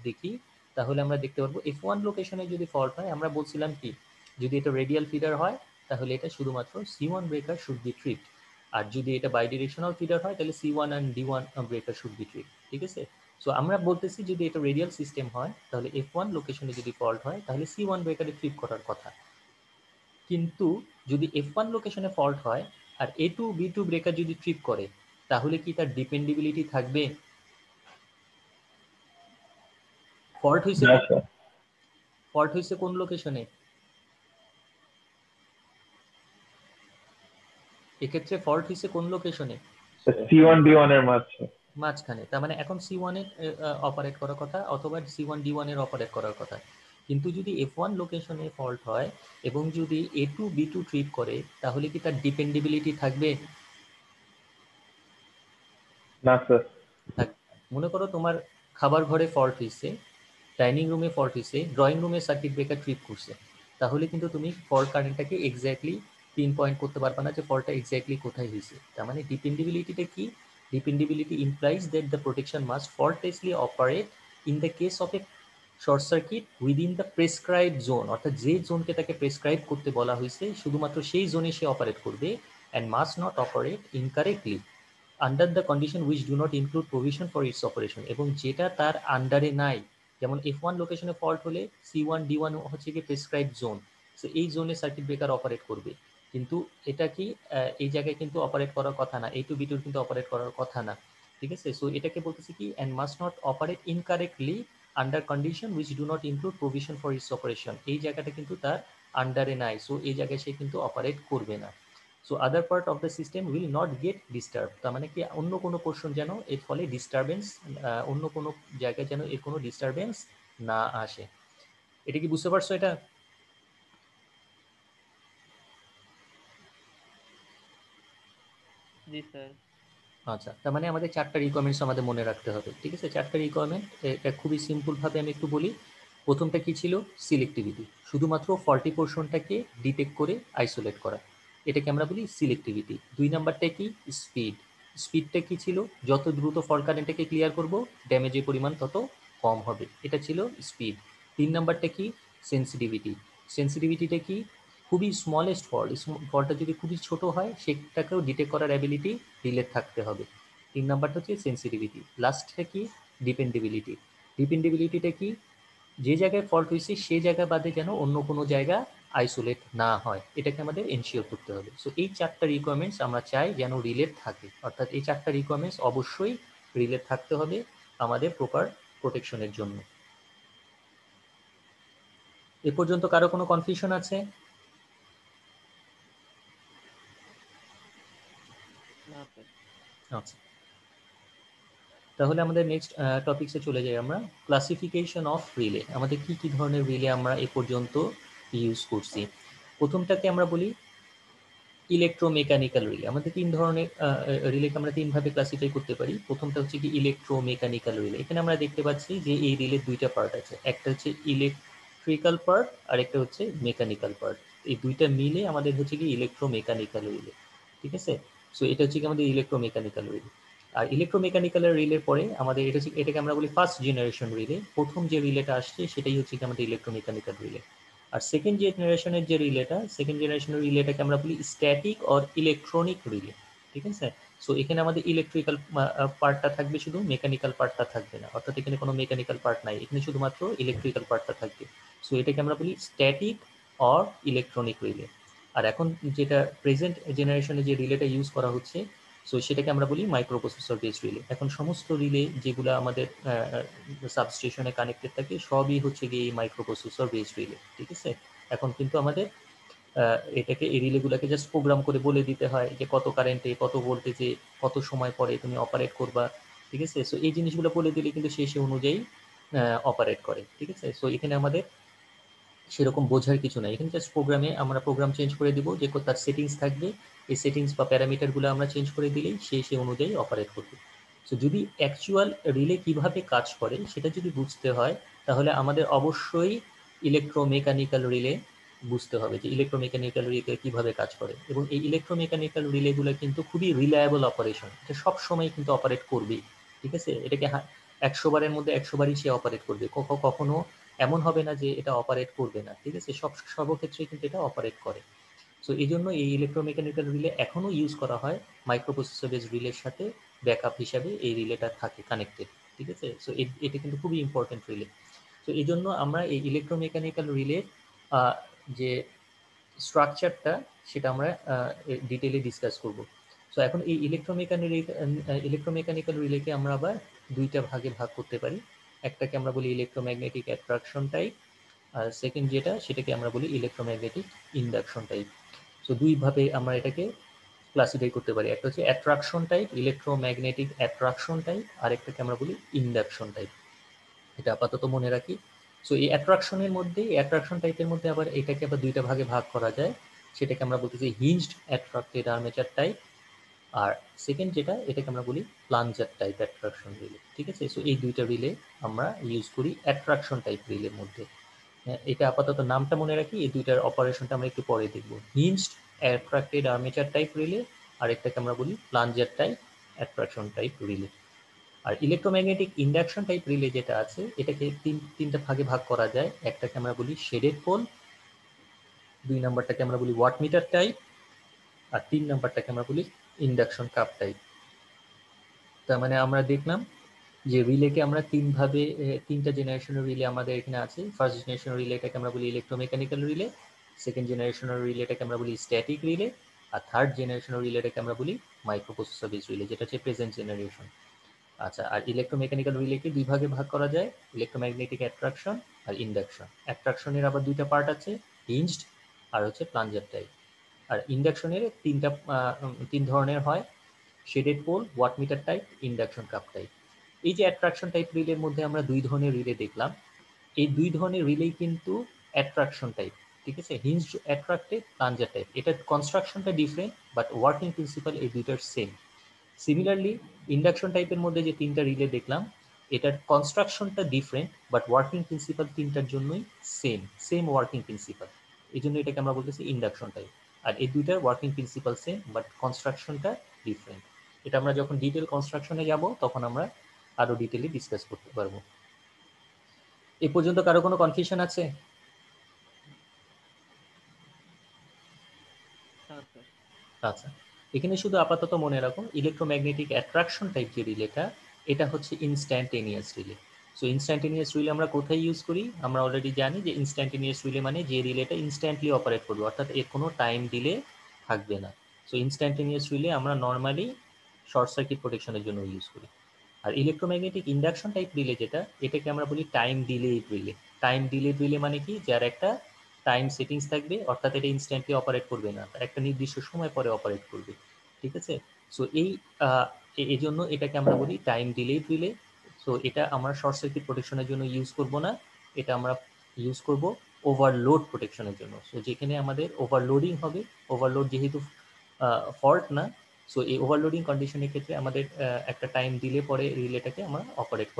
দেখি তাহলে আমরা দেখতে পারবো F1 লোকেশনে যদি ফল্ট হয় আমরা বলছিলাম কি, যদি এটা রেডিয়াল ফিডার হয় তাহলে এটা শুধুমাত্র C1 breaker should be tripped, আর যদি এটা বাইডিরেকশনাল ফিডার হয় তাহলে C1 and D1 breaker should be tripped, ঠিক আছে? সো আমরা বলতেছি যদি এটা রেডিয়াল সিস্টেম হয় তাহলে F1 লোকেশনে যদি ফল্ট হয় তাহলে C1 ব্রেকারে ট্রিপ করার কথা। কিন্তু যদি F1 লোকেশনে ফল্ট হয় আর A2 B2 ব্রেকার যদি ট্রিপ করে, তাহলে কি তার ডিপেন্ডেবিলিটি থাকবে? ফল্ট হয়েছে না স্যার, ফল্ট হয়েছে কোন লোকেশনে? এক্ষেত্রে ফল্ট হয়েছে কোন লোকেশনে? C1D1 এর মাঝখানে। তার মানে এখন C1 এর অপারেট করার কথা, অথবা C1D1 এর অপারেট করার কথা। কিন্তু যদি F1 লোকেশনে ফল্ট হয় এবং যদি A2 B2 ট্রিপ করে, তাহলে কি তার ডিপেন্ডেবিলিটি থাকবে? না স্যার। মনে করো তোমার খাবার ঘরে ফল্ট হয়েছে, ডাইনিং রুমে ফল্ট হয়েছে, ড্রয়িং রুমে সার্কিট ব্রেকার ট্রিপ করছে, তাহলে কিন্তু তুমি ফল্ট কারেন্টটাকে এক্স্যাক্টলি পিন পয়েন্ট করতে পারবে না যে ফল্টটা এক্স্যাক্টলি কোথায় হয়েছে। তার মানে ডিপেন্ডেবিলিটিটা কি? Dependability implies that the protection must faultlessly operate in the case of a short circuit within the prescribe zone, অর্থাৎ যে জোনকে তাকে প্রেসক্রাইব করতে বলা হয়েছে শুধুমাত্র সেই জোনে সে অপারেট করবে, and must not operate incorrectly under the condition which do not include provision for its operation, এবং যেটা তার আন্ডারে নাই। যেমন F1 লোকেশনে ফল্ট হলে C1D1 হচ্ছে কি প্রেসক্রাইব জোন, সো এই জোনে সার্কিট ব্রেকার অপারেট করবে। কিন্তু এটা কি এই জায়গায় কিন্তু অপারেট করার কথা না, A2 B2 কিন্তু অপারেট করার কথা না, ঠিক আছে? সো এটাকে বলতেছে কি, and must not operate incorrectly under condition which do not include provision for its operation, এই জায়গাটা কিন্তু তার আন্ডারে নাই, সো এই জায়গায় সে কিন্তু অপারেট করবে না। So other part of the system will not get disturb, তার মানে কি অন্য কোনো পোর্শন যেন এর ফলে ডিস্টারবেন্স, অন্য কোনো জায়গায় যেন এর কোনো ডিস্টারবেন্স না আসে। এটা কি বুঝতে পারছো এটা? জি স্যার। আচ্ছা, তার মানে আমাদের 4টা রিকোয়ারমেন্টস আমাদের মনে রাখতে হবে, ঠিক আছে? 4টা রিকোয়ারমেন্ট, এটা খুবই সিম্পলভাবে আমি একটু বলি। প্রথমটা কি ছিল? সিলেক্টিভিটি, শুধুমাত্র ফল্টি পোর্শনটাকে ডিটেক্ট করে আইসোলেট করা, এটাকে আমরা বলি সিলেক্টিভিটি। 2 নাম্বারটা কি? স্পিড। স্পিডটা কি ছিল? যত দ্রুত ফল্ট কারেন্টটাকে ক্লিয়ার করব, ড্যামেজের পরিমাণ তত কম হবে, এটা ছিল স্পিড। 3 নাম্বারটা কি? সেন্সিটিভিটি। সেন্সিটিভিটিটা কি? খুবই স্মলেস্ট ফল্ট, ফল্টটা যদি খুবই ছোট হয় সেটাকেও ডিটেক্ট করার অ্যাবিলিটি রিলের থাকতে হবে। 3 নাম্বারটা হচ্ছে সেন্সিটিভিটি। লাস্টটা কি? ডিপেন্ডেবিলিটি। ডিপেন্ডেবিলিটিটা কি? যে জায়গায় ফল্ট হয়েছে সেই জায়গা বাদে যেন অন্য কোনো জায়গা আইসোলেট না হয়, এটাকে আমাদের এনশিওর করতে হবে। সো এই 4টা রিকোয়ারমেন্টস আমরা চাই যেন রিলেট থাকে, অর্থাৎ এই 4টা রিকোয়ারমেন্টস অবশ্যই রিলেট থাকতে হবে আমাদের প্রপার প্রোটেকশনের জন্য। এ পর্যন্ত কারো কোনো কনফিউশন আছে? না স্যার। আচ্ছা, তাহলে আমাদের নেক্সট টপিকসে চলে যাই আমরা। ক্লাসিফিকেশন অফ রিলে, আমাদের কি কি ধরনের রিলে আমরা এ পর্যন্ত ইউজ করছি। প্রথমটাকে আমরা বলি ইলেকট্রোমেকানিক্যাল রিলে। আমাদের 3 ধরনের রিলেকে আমরা 3 ভাবে ক্লাসিফাই করতে পারি। প্রথমটা হচ্ছে কি ইলেকট্রোমেকানিক্যাল রিলে। এখানে আমরা দেখতে পাচ্ছি যে এই রিলের 2টা পার্ট আছে, একটা হচ্ছে ইলেকট্রিক্যাল পার্ট আর একটা হচ্ছে মেকানিক্যাল পার্ট। এই 2টা মিলে আমাদের হচ্ছে কি ইলেকট্রোমেকানিক্যাল রিলে, ঠিক আছে? সো এটা হচ্ছে কি আমাদের ইলেকট্রোমেকানিক্যাল রিলে। আর ইলেকট্রোমেকানিক্যাল রিলের পরে আমাদের এটা হচ্ছে, এটাকে আমরা বলি ফার্স্ট জেনারেশন রিলে। প্রথম যে রিলেটা আসছে সেটাই হচ্ছে কি আমাদের ইলেকট্রোমেকানিক্যাল রিলে। আর সেকেন্ড জেনারেশনের যে রিলেটা, সেকেন্ড জেনারেশনের রিলেটাকে আমরা বলি স্ট্যাটিক অর ইলেকট্রনিক রিলে, ঠিক আছে? সো এখানে আমাদের ইলেকট্রিক্যাল পার্টটা থাকবে, শুধু মেকানিক্যাল পার্টটা থাকবে না, অর্থাৎ এখানে কোনো মেকানিক্যাল পার্ট নাই, এখানে শুধুমাত্র ইলেকট্রিক্যাল পার্টটা থাকবে। সো এটাকে আমরা বলি স্ট্যাটিক অর ইলেকট্রনিক রিলে। আর এখন যেটা প্রেজেন্ট জেনারেশনে যে রিলেটা ইউজ করা হচ্ছে, সো সেটাকে আমরা বলি মাইক্রোপ্রসেসর বেসড রিলে। এখন সমস্ত রিলে যেগুলো আমাদের সাবস্টেশনে কানেক্টেড থাকে সবই হচ্ছে গিয়ে এই মাইক্রোপ্রসেসর বেসড রিলে, ঠিক আছে? এখন কিন্তু আমাদের এটাকে, এই রিলেগুলোকে জাস্ট প্রোগ্রাম করে বলে দিতে হয় যে কত কারেন্টে, কত ভোল্টেজে, কত সময় পরে তুমি অপারেট করবা, ঠিক আছে? সো এই জিনিসগুলো বলে দিলে কিন্তু সে অনুযায়ী অপারেট করে, ঠিক আছে? সো এখানে আমাদের সেরকম বোঝার কিছু নাই, এখানে জাস্ট প্রোগ্রামে আমরা প্রোগ্রাম চেঞ্জ করে দিব, যে তার সেটিংস থাকবে, এই সেটিংস বা প্যারামিটারগুলো আমরা চেঞ্জ করে দিলেই সে অনুযায়ী অপারেট করবে। সো যদি অ্যাকচুয়াল রিলে কিভাবে কাজ করে সেটা যদি বুঝতে হয়, তাহলে আমাদের অবশ্যই ইলেকট্রোমেকানিক্যাল রিলে বুঝতে হবে, যে ইলেকট্রোমেকানিক্যাল রিলে কিভাবে কাজ করে। এবং এই ইলেকট্রোমেকানিক্যাল রিলেগুলো কিন্তু খুবই রিলায়েবল অপারেশন, এটা সবসময় কিন্তু অপারেট করবেই, ঠিক আছে? এটাকে 100 বারের মধ্যে 100 বারই সে অপারেট করবে, কখনো এমন হবে না যে এটা অপারেট করবে না, ঠিক আছে? সর্বক্ষেত্রে কিন্তু এটা অপারেট করে। সো এই জন্য এই ইলেকট্রোমেকানিক্যাল রিলে এখনো ইউজ করা হয়, মাইক্রোপ্রসেসর বেস রিলের সাথে ব্যাকআপ হিসাবে এই রিলেটা থাকে কানেক্টেড, ঠিক আছে? সো এটা কিন্তু খুবই ইম্পর্টেন্ট রিলে। তো এই জন্য আমরা এই ইলেকট্রোমেকানিক্যাল রিলের যে স্ট্রাকচারটা, সেটা আমরা ডিটেলে ডিসকাস করব। সো এখন এই ইলেকট্রোমেকানিক্যাল রিলেকে আমরা আবার দুইটা ভাগে ভাগ করতে পারি। একটাকে আমরা বলি ইলেকট্রোম্যাগনেটিক অ্যাট্রাকশন টাইপ, আর সেকেন্ড যেটা সেটাকে আমরা বলি ইলেকট্রোম্যাগনেটিক ইন্ডাকশন টাইপ। সো দুইভাবে আমরা এটাকে ক্লাসিফাই করতে পারি। একটা হচ্ছে attraction type, electromagnetic attraction type, আর একটাকে আমরা বলি ইন্ডাকশন টাইপ। এটা আপাতত মনে রাখি। সো এই অ্যাট্রাকশন টাইপের মধ্যে আবার এটাকে আবার দুইটা ভাগে ভাগ করা যায়। সেটাকে আমরা বলতেছি হিঞ্জড অ্যাট্রাক্টেড আর্মেচার টাইপ, আর সেকেন্ড যেটা এটাকে আমরা বলি প্লাঞ্জার টাইপ অ্যাট্রাকশন রিলে। ঠিক আছে, সো এই দুইটা রিলে আমরা ইউজ করি অ্যাট্রাকশন টাইপ রিলের মধ্যে। এটা আপাতত নামটা মনে রাখি, এই দুইটার অপারেশনটা আমরা একটু পরে দেখব। Hinged attracted armature type relay, আর একটাকে আমরা বলি plunger type attraction type relay. আর ইলেকট্রোম্যাগনেটিক ইন্ডাকশন টাইপ রিলে যেটা আছে এটাকে তিনটা ভাগে ভাগ করা যায়। একটাকে আমরা বলি শেডেড পোল, দুই নাম্বারটাকে আমরা বলি ওয়াটমিটার টাইপ, আর তিন নাম্বারটাকে আমরা বলি ইন্ডাকশন কাপ টাইপ। তার মানে আমরা দেখলাম যে রিলেকে আমরা তিনটা জেনারেশনের রিলে আমাদের এখানে আছে। ফার্স্ট জেনারেশনের রিলেটাকে আমরা বলি ইলেকট্রোমেকানিক্যাল রিলে, সেকেন্ড জেনারেশনের রিলেটাকে আমরা বলি স্ট্যাটিক রিলে, আর থার্ড জেনারেশনের রিলেটাকে আমরা বলি মাইক্রোপ্রসেসর বেস রিলে, যেটা হচ্ছে প্রেজেন্ট জেনারেশন। আচ্ছা, আর ইলেকট্রোমেকানিক্যাল রিলেকে দুই ভাগে ভাগ করা যায়, ইলেকট্রোম্যাগনেটিক অ্যাট্রাকশন আর ইন্ডাকশন। অ্যাট্রাকশনের আবার দুইটা পার্ট আছে, হিঞ্জড আর হচ্ছে প্লাঞ্জার টাইপ। আর ইন্ডাকশনের তিন ধরনের হয়, shaded pole, wattmeter type, induction cup type. এই যে অ্যাট্রাকশন টাইপ রিলের মধ্যে আমরা দুই ধরনের রিলে দেখলাম, এই দুই ধরনের রিলেই কিন্তু অ্যাট্রাকশন টাইপ। ঠিক আছে, হিঞ্জড অ্যাট্রাক্টেড, প্লাঞ্জার টাইপ, এটার কনস্ট্রাকশনটা ডিফারেন্ট বাট ওয়ার্কিং প্রিন্সিপাল এই দুইটার সেম। সিমিলারলি ইন্ডাকশন টাইপের মধ্যে যে তিনটা রিলে দেখলাম এটার কনস্ট্রাকশনটা ডিফারেন্ট বাট ওয়ার্কিং প্রিন্সিপাল তিনটার জন্যই সেম ওয়ার্কিং প্রিন্সিপাল। এই জন্য এটাকে আমরা বলতেছি ইন্ডাকশন টাইপ। আর এই দুইটার ওয়ার্কিং প্রিন্সিপাল সেম বাট কনস্ট্রাকশনটা ডিফারেন্ট। এটা আমরা যখন ডিটেল কনস্ট্রাকশনে যাব তখন আমরা আরো ডিটেইলি ডিসকাস করতে পারবো। এ পর্যন্ত কারো কোনো কনফিউশন আছে? আচ্ছা, এখানে শুধু আপাতত মনে রাখুন ইলেকট্রোম্যাগনেটিক অ্যাট্রাকশন টাইপ যে রিলেটা এটা হচ্ছে instantaneous relay. So instantaneous relay আমরা কোথায় ইউজ করি? আমরা অলরেডি জানি যে ইনস্ট্যান্টেনিয়াস রিলে মানে যে রিলেটা ইনস্ট্যান্টলি অপারেট করবে, অর্থাৎ এর কোনো টাইম ডিলে থাকবে না। সো ইনস্ট্যান্টেনিয়াস রিলে আমরা নর্মালি শর্ট সার্কিট প্রোটেকশনের জন্য ইউজ করি। আর ইলেকট্রোম্যাগনেটিক ইন্ডাকশন টাইপ রিলে যেটা, এটাকে আমরা বলি time delayed relay. Time delayed relay মানে কি, যার একটা টাইম সেটিংস থাকবে, অর্থাৎ এটা ইনস্ট্যান্টলি অপারেট করবে না, একটা নির্দিষ্ট সময় পরে অপারেট করবে। ঠিক আছে, সো এই জন্য এটাকে আমরা বলি টাইম ডিলেড রিলে। সো এটা আমরা শর্ট সার্কিট প্রোটেকশনের জন্য ইউজ করব না, এটা আমরা ইউজ করব ওভারলোড প্রোটেকশনের জন্য। সো যেখানে আমাদের ওভারলোডিং হবে, ওভারলোড যেহেতু ফল্ট না, সো এই ওভারলোডিং কন্ডিশনের ক্ষেত্রে আমাদের একটা টাইম দিলে পরে রিলেটাকে আমরা অপারেট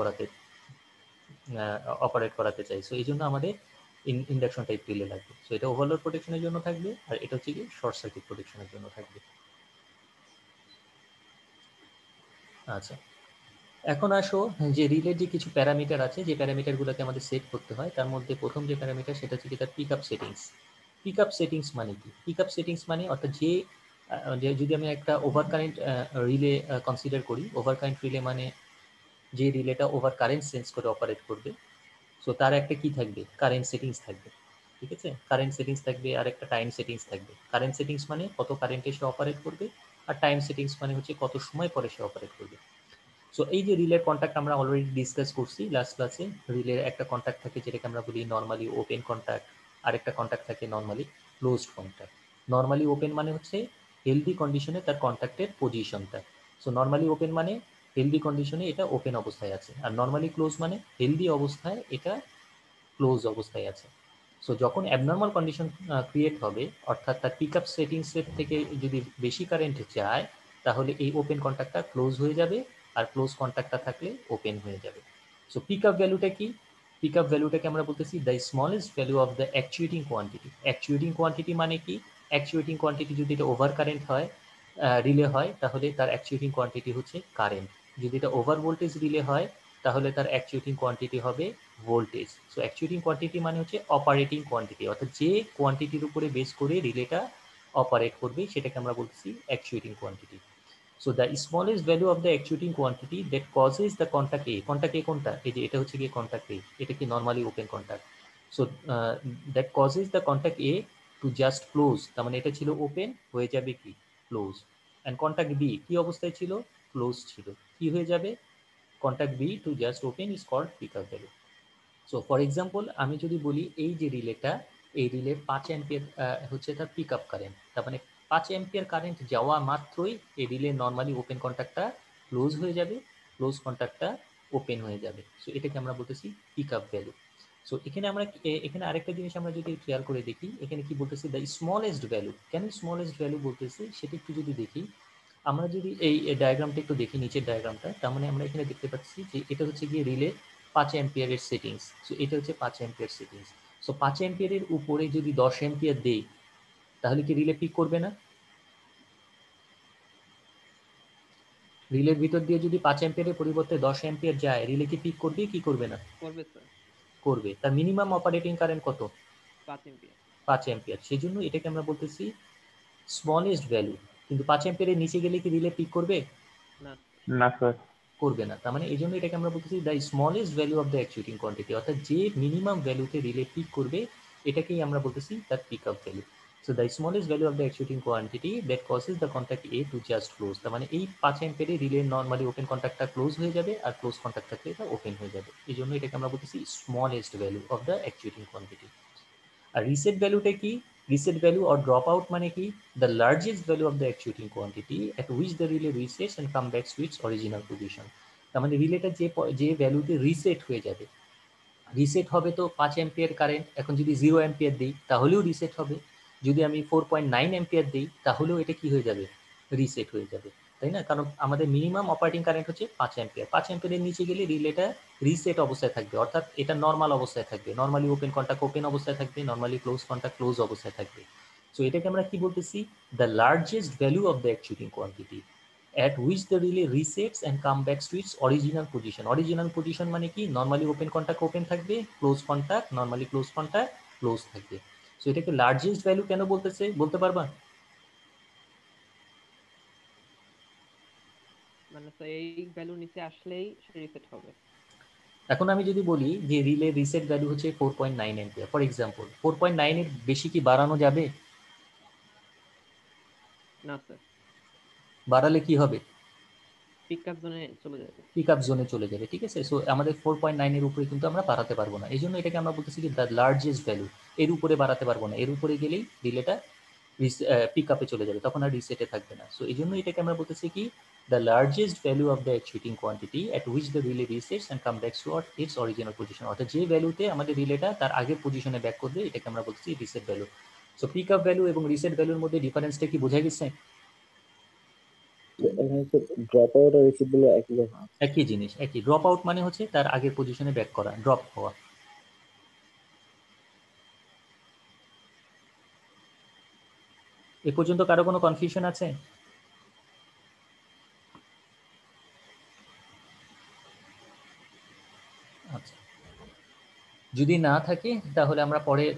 করাতে চাই। সো এই জন্য আমাদের ইন্ডাকশন টাইপ রিলে লাগবে। সো এটা ওভারলোড প্রোটেকশনের জন্য থাকবে, আর এটা হচ্ছে কি শর্ট সার্কিট প্রোটেকশনের জন্য থাকবে। আচ্ছা, এখন আসো যে রিলের যে কিছু প্যারামিটার আছে, যে প্যারামিটারগুলোকে আমাদের সেট করতে হয়, তার মধ্যে প্রথম যে প্যারামিটার সেটা হচ্ছে কি তার pick up settings. Pick up settings মানে কি? পিক আপ সেটিংস মানে অর্থাৎ যদি আমি একটা ওভার কারেন্ট রিলে কনসিডার করি, ওভার কারেন্ট রিলে মানে যে রিলেটা ওভার কারেন্ট সেন্স করে অপারেট করবে, সো তার একটা কি থাকবে, কারেন্ট সেটিংস থাকবে। ঠিক আছে, কারেন্ট সেটিংস থাকবে আর একটা টাইম সেটিংস থাকবে। কারেন্ট সেটিংস মানে কত কারেন্টে সে অপারেট করবে, আর টাইম সেটিংস মানে হচ্ছে কত সময় পরে সে অপারেট করবে। সো এই যে রিলের কন্ট্যাক্ট আমরা অলরেডি ডিসকাস করছি লাস্ট ক্লাসে। রিলের একটা কন্ট্যাক্ট থাকে যেটাকে আমরা বলি নর্মালি ওপেন কন্ট্যাক্ট, আরেকটা কন্ট্যাক্ট থাকে normally closed contact. Normally open মানে হচ্ছে হেলদি কন্ডিশনে তার কন্ট্যাক্টের পজিশনটা। সো নর্মালি ওপেন মানে হেলদি কন্ডিশনে এটা ওপেন অবস্থায় আছে, আর নর্মালি ক্লোজ মানে হেলদি অবস্থায় এটা ক্লোজ অবস্থায় আছে। সো যখন অ্যাবনর্মাল কন্ডিশন ক্রিয়েট হবে, অর্থাৎ তার পিক আপ সেটিংসের থেকে যদি বেশি কারেন্ট যায়, তাহলে এই ওপেন কন্ট্যাক্টটা ক্লোজ হয়ে যাবে, আর ক্লোজ কন্ট্যাক্টটা থাকলে ওপেন হয়ে যাবে। সো পিক আপ ভ্যালুটা কি? পিক আপ ভ্যালুটাকে আমরা বলতেছি the smallest value of the actuating quantity. Actuating quantity মানে কি? অ্যাকচুয়েটিং কোয়ান্টিটি যদি এটা ওভার কারেন্ট হয়, রিলে হয়, তাহলে তার অ্যাকচুয়েটিং কোয়ান্টিটি হচ্ছে কারেন্ট। যদি এটা ওভার ভোল্টেজ রিলে হয়, তাহলে তার অ্যাকচুয়েটিং কোয়ান্টিটি হবে ভোল্টেজ। সো অ্যাকচুয়েটিং কোয়ান্টিটি মানে হচ্ছে অপারেটিং কোয়ান্টিটি, অর্থাৎ যে কোয়ান্টিটির উপরে বেস করে রিলেটা অপারেট করবে সেটাকে আমরা বলতেছি actuating quantity. So the smallest value of the actuating quantity that causes the contact A. Contact A কোনটা? এই যে এটা হচ্ছে গিয়ে কন্ট্যাক্ট এ, এটা কি normally open contact. So that causes the contact A to just close, তার মানে এটা ছিল ওপেন, হয়ে যাবে কি ক্লোজ। অ্যান্ড কন্ট্যাক্ট বি কি অবস্থায় ছিল, ক্লোজ ছিল, কি হয়ে যাবে, contact B to just open is called pick up value. So for example আমি যদি বলি এই যে রিলেটা, এই রিলের 5 অ্যাম্পিয়ার হচ্ছে তার পিক আপ কারেন্ট, তার মানে 5 অ্যাম্পিয়ার কারেন্ট যাওয়া মাত্রই এই রিলে নর্মালি ওপেন কন্ট্যাক্টটা ক্লোজ হয়ে যাবে, ক্লোজ কন্ট্যাক্টটা ওপেন হয়ে যাবে। সো এটাকে আমরা বলতেছি পিক আপ ভ্যালু। সো এখানে আমরা এখানে আরেকটা জিনিস আমরা যদি খেয়াল করে দেখি, এখানে কি বলতেছি, দ্য স্মলেস্ট ভ্যালু। কেন স্মলেস্ট ভ্যালু বলতেছি সেটা একটু যদি দেখি, আমরা যদি এই ডায়াগ্রামটা একটু দেখি, নিচের ডায়াগ্রামটা, তার মানে আমরা এখানে দেখতে পাচ্ছি যে এটা হচ্ছে গিয়ে রিলে 5 অ্যাম্পিয়ারের সেটিংস। সো এটা হচ্ছে 5 অ্যাম্পিয়ার সেটিংস। সো 5 অ্যাম্পিয়ারের উপরে যদি 10 অ্যাম্পিয়ার দেই তাহলে কি রিলে পিক করবে না? রিলের ভিতর দিয়ে যদি 5 অ্যাম্পিয়ারের পরিবর্তে 10 অ্যাম্পিয়ার যায়, রিলে কি পিক করবে কি করবে না? করবে স্যার। করবে। তার মিনিমাম অপারেটিং কারেন্ট কত? 5 এম্পিয়ার। 5 অ্যাম্পিয়ার। সেই জন্য এটাকে আমরা বলতেছি স্মলেস্ট ভ্যালু। কিন্তু 5 অ্যাম্পিয়ারের নিচে গেলে কি রিলে পিক করবে? না না স্যার। করবে না। তার মানে এই জন্য এটাকে আমরা বলতেছি the smallest value of the actuating quantity, অর্থাৎ যে মিনিমাম ভ্যালুতে রিলে পিক করবে এটাকেই আমরা বলতেছি তার pick up value. So the smallest value of the actuating quantity that causes the contact A to just close. তার মানে এই 5 অ্যাম্পিয়ারে রিলে নর্মালি ওপেন কন্ট্যাক্টটা ক্লোজ হয়ে যাবে, আর ক্লোজ কন্ট্যাক্ট থাকলে এটা ওপেন হয়ে যাবে। এই জন্য এটাকে আমরা বলতেছি smallest value of the actuating quantity. আর রিসেট ভ্যালুটা কি? Reset value or drop out মানে কি? The largest value of the actuating quantity at which the relay resets and come back to its original position. তার মানে রিলেটা যে ভ্যালুতে reset হয়ে যাবে, রিসেট হবে তো 5 অ্যাম্পিয়ার কারেন্ট, এখন যদি 0 অ্যাম্পিয়ার দিই তাহলেও রিসেট হবে, যদি আমি 4.9 অ্যাম্পিয়ার দিই তাহলেও এটা কি হয়ে যাবে, রিসেট হয়ে যাবে, তাই না? কারণ আমাদের মিনিমাম অপারেটিং কারেন্ট হচ্ছে 5 অ্যাম্পিয়ার। 5 অ্যাম্পিয়ারের নিচে গেলে রিলেটা রিসেট অবস্থায় থাকবে, অর্থাৎ এটা নর্মাল অবস্থায় থাকবে, নর্মালি ওপেন কন্ট্যাক্ট ওপেন অবস্থায় থাকবে, নর্মালি ক্লোজ কন্ট্যাক্ট ক্লোজ অবস্থায় থাকবে। সো এটাকে আমরা কি বলতেছি, the largest value of the actuating quantity at which the relay resets and come back to its original position. Original position মানে কি? নর্মালি ওপেন কন্ট্যাক্ট ওপেন থাকবে, close contact normally close contact close থাকবে। So এটাকে largest value কেন বলতেছে, বলতে পারবা? মানে স্যার এই ভ্যালুর নিচে আসলেই সে রিসেট হবে। এখন আমি যদি বলি যে রিলে রিসেট ভ্যালু হচ্ছে 4.9 অ্যাম্পিয়ার, ফর এক্সাম্পল 4.9 এর বেশি কি বাড়ানো যাবে? না স্যার, বাড়ালে কি হবে? পিক আপ জোনে চলে যাবে। পিক আপ জোনে চলে যাবে, ঠিক আছে? সো আমাদের 4.9 এর উপরে কিন্তু আমরা বাড়াতে পারবো না, এই জন্য এটাকে আমরা বলতেছি কি দ্য লার্জেস্ট ভ্যালু। এর উপরে বাড়াতে পারবো না, এর উপরে গেলেই রিলেটা পিক আপে চলে যাবে, তখন আর রিসেটে থাকবে না। সো এই জন্য এটাকে আমরা বলতেছি কি the largest value of the actuating quantity at which the relay resets and come back to its original position, অর্থাৎ যে ভ্যালুতে আমাদের রিলেটা তার আগের পজিশনে ব্যাক করবে এটাকে আমরা বলতেছি reset value. So pick up value এবং রিসেট ভ্যালুর মধ্যে ডিফারেন্সটা কি বোঝা গেছে? এখানে তো ড্রপ আউট আর রিসিভ গুলো একই কথা। একই জিনিস, একই। ড্রপ আউট মানে হচ্ছে তার আগের পজিশনে ব্যাক করা, ড্রপ হওয়া। এ পর্যন্ত কারো কোনো কনফিউশন আছে? আচ্ছা, যদি না থাকে তাহলে আমরা পরের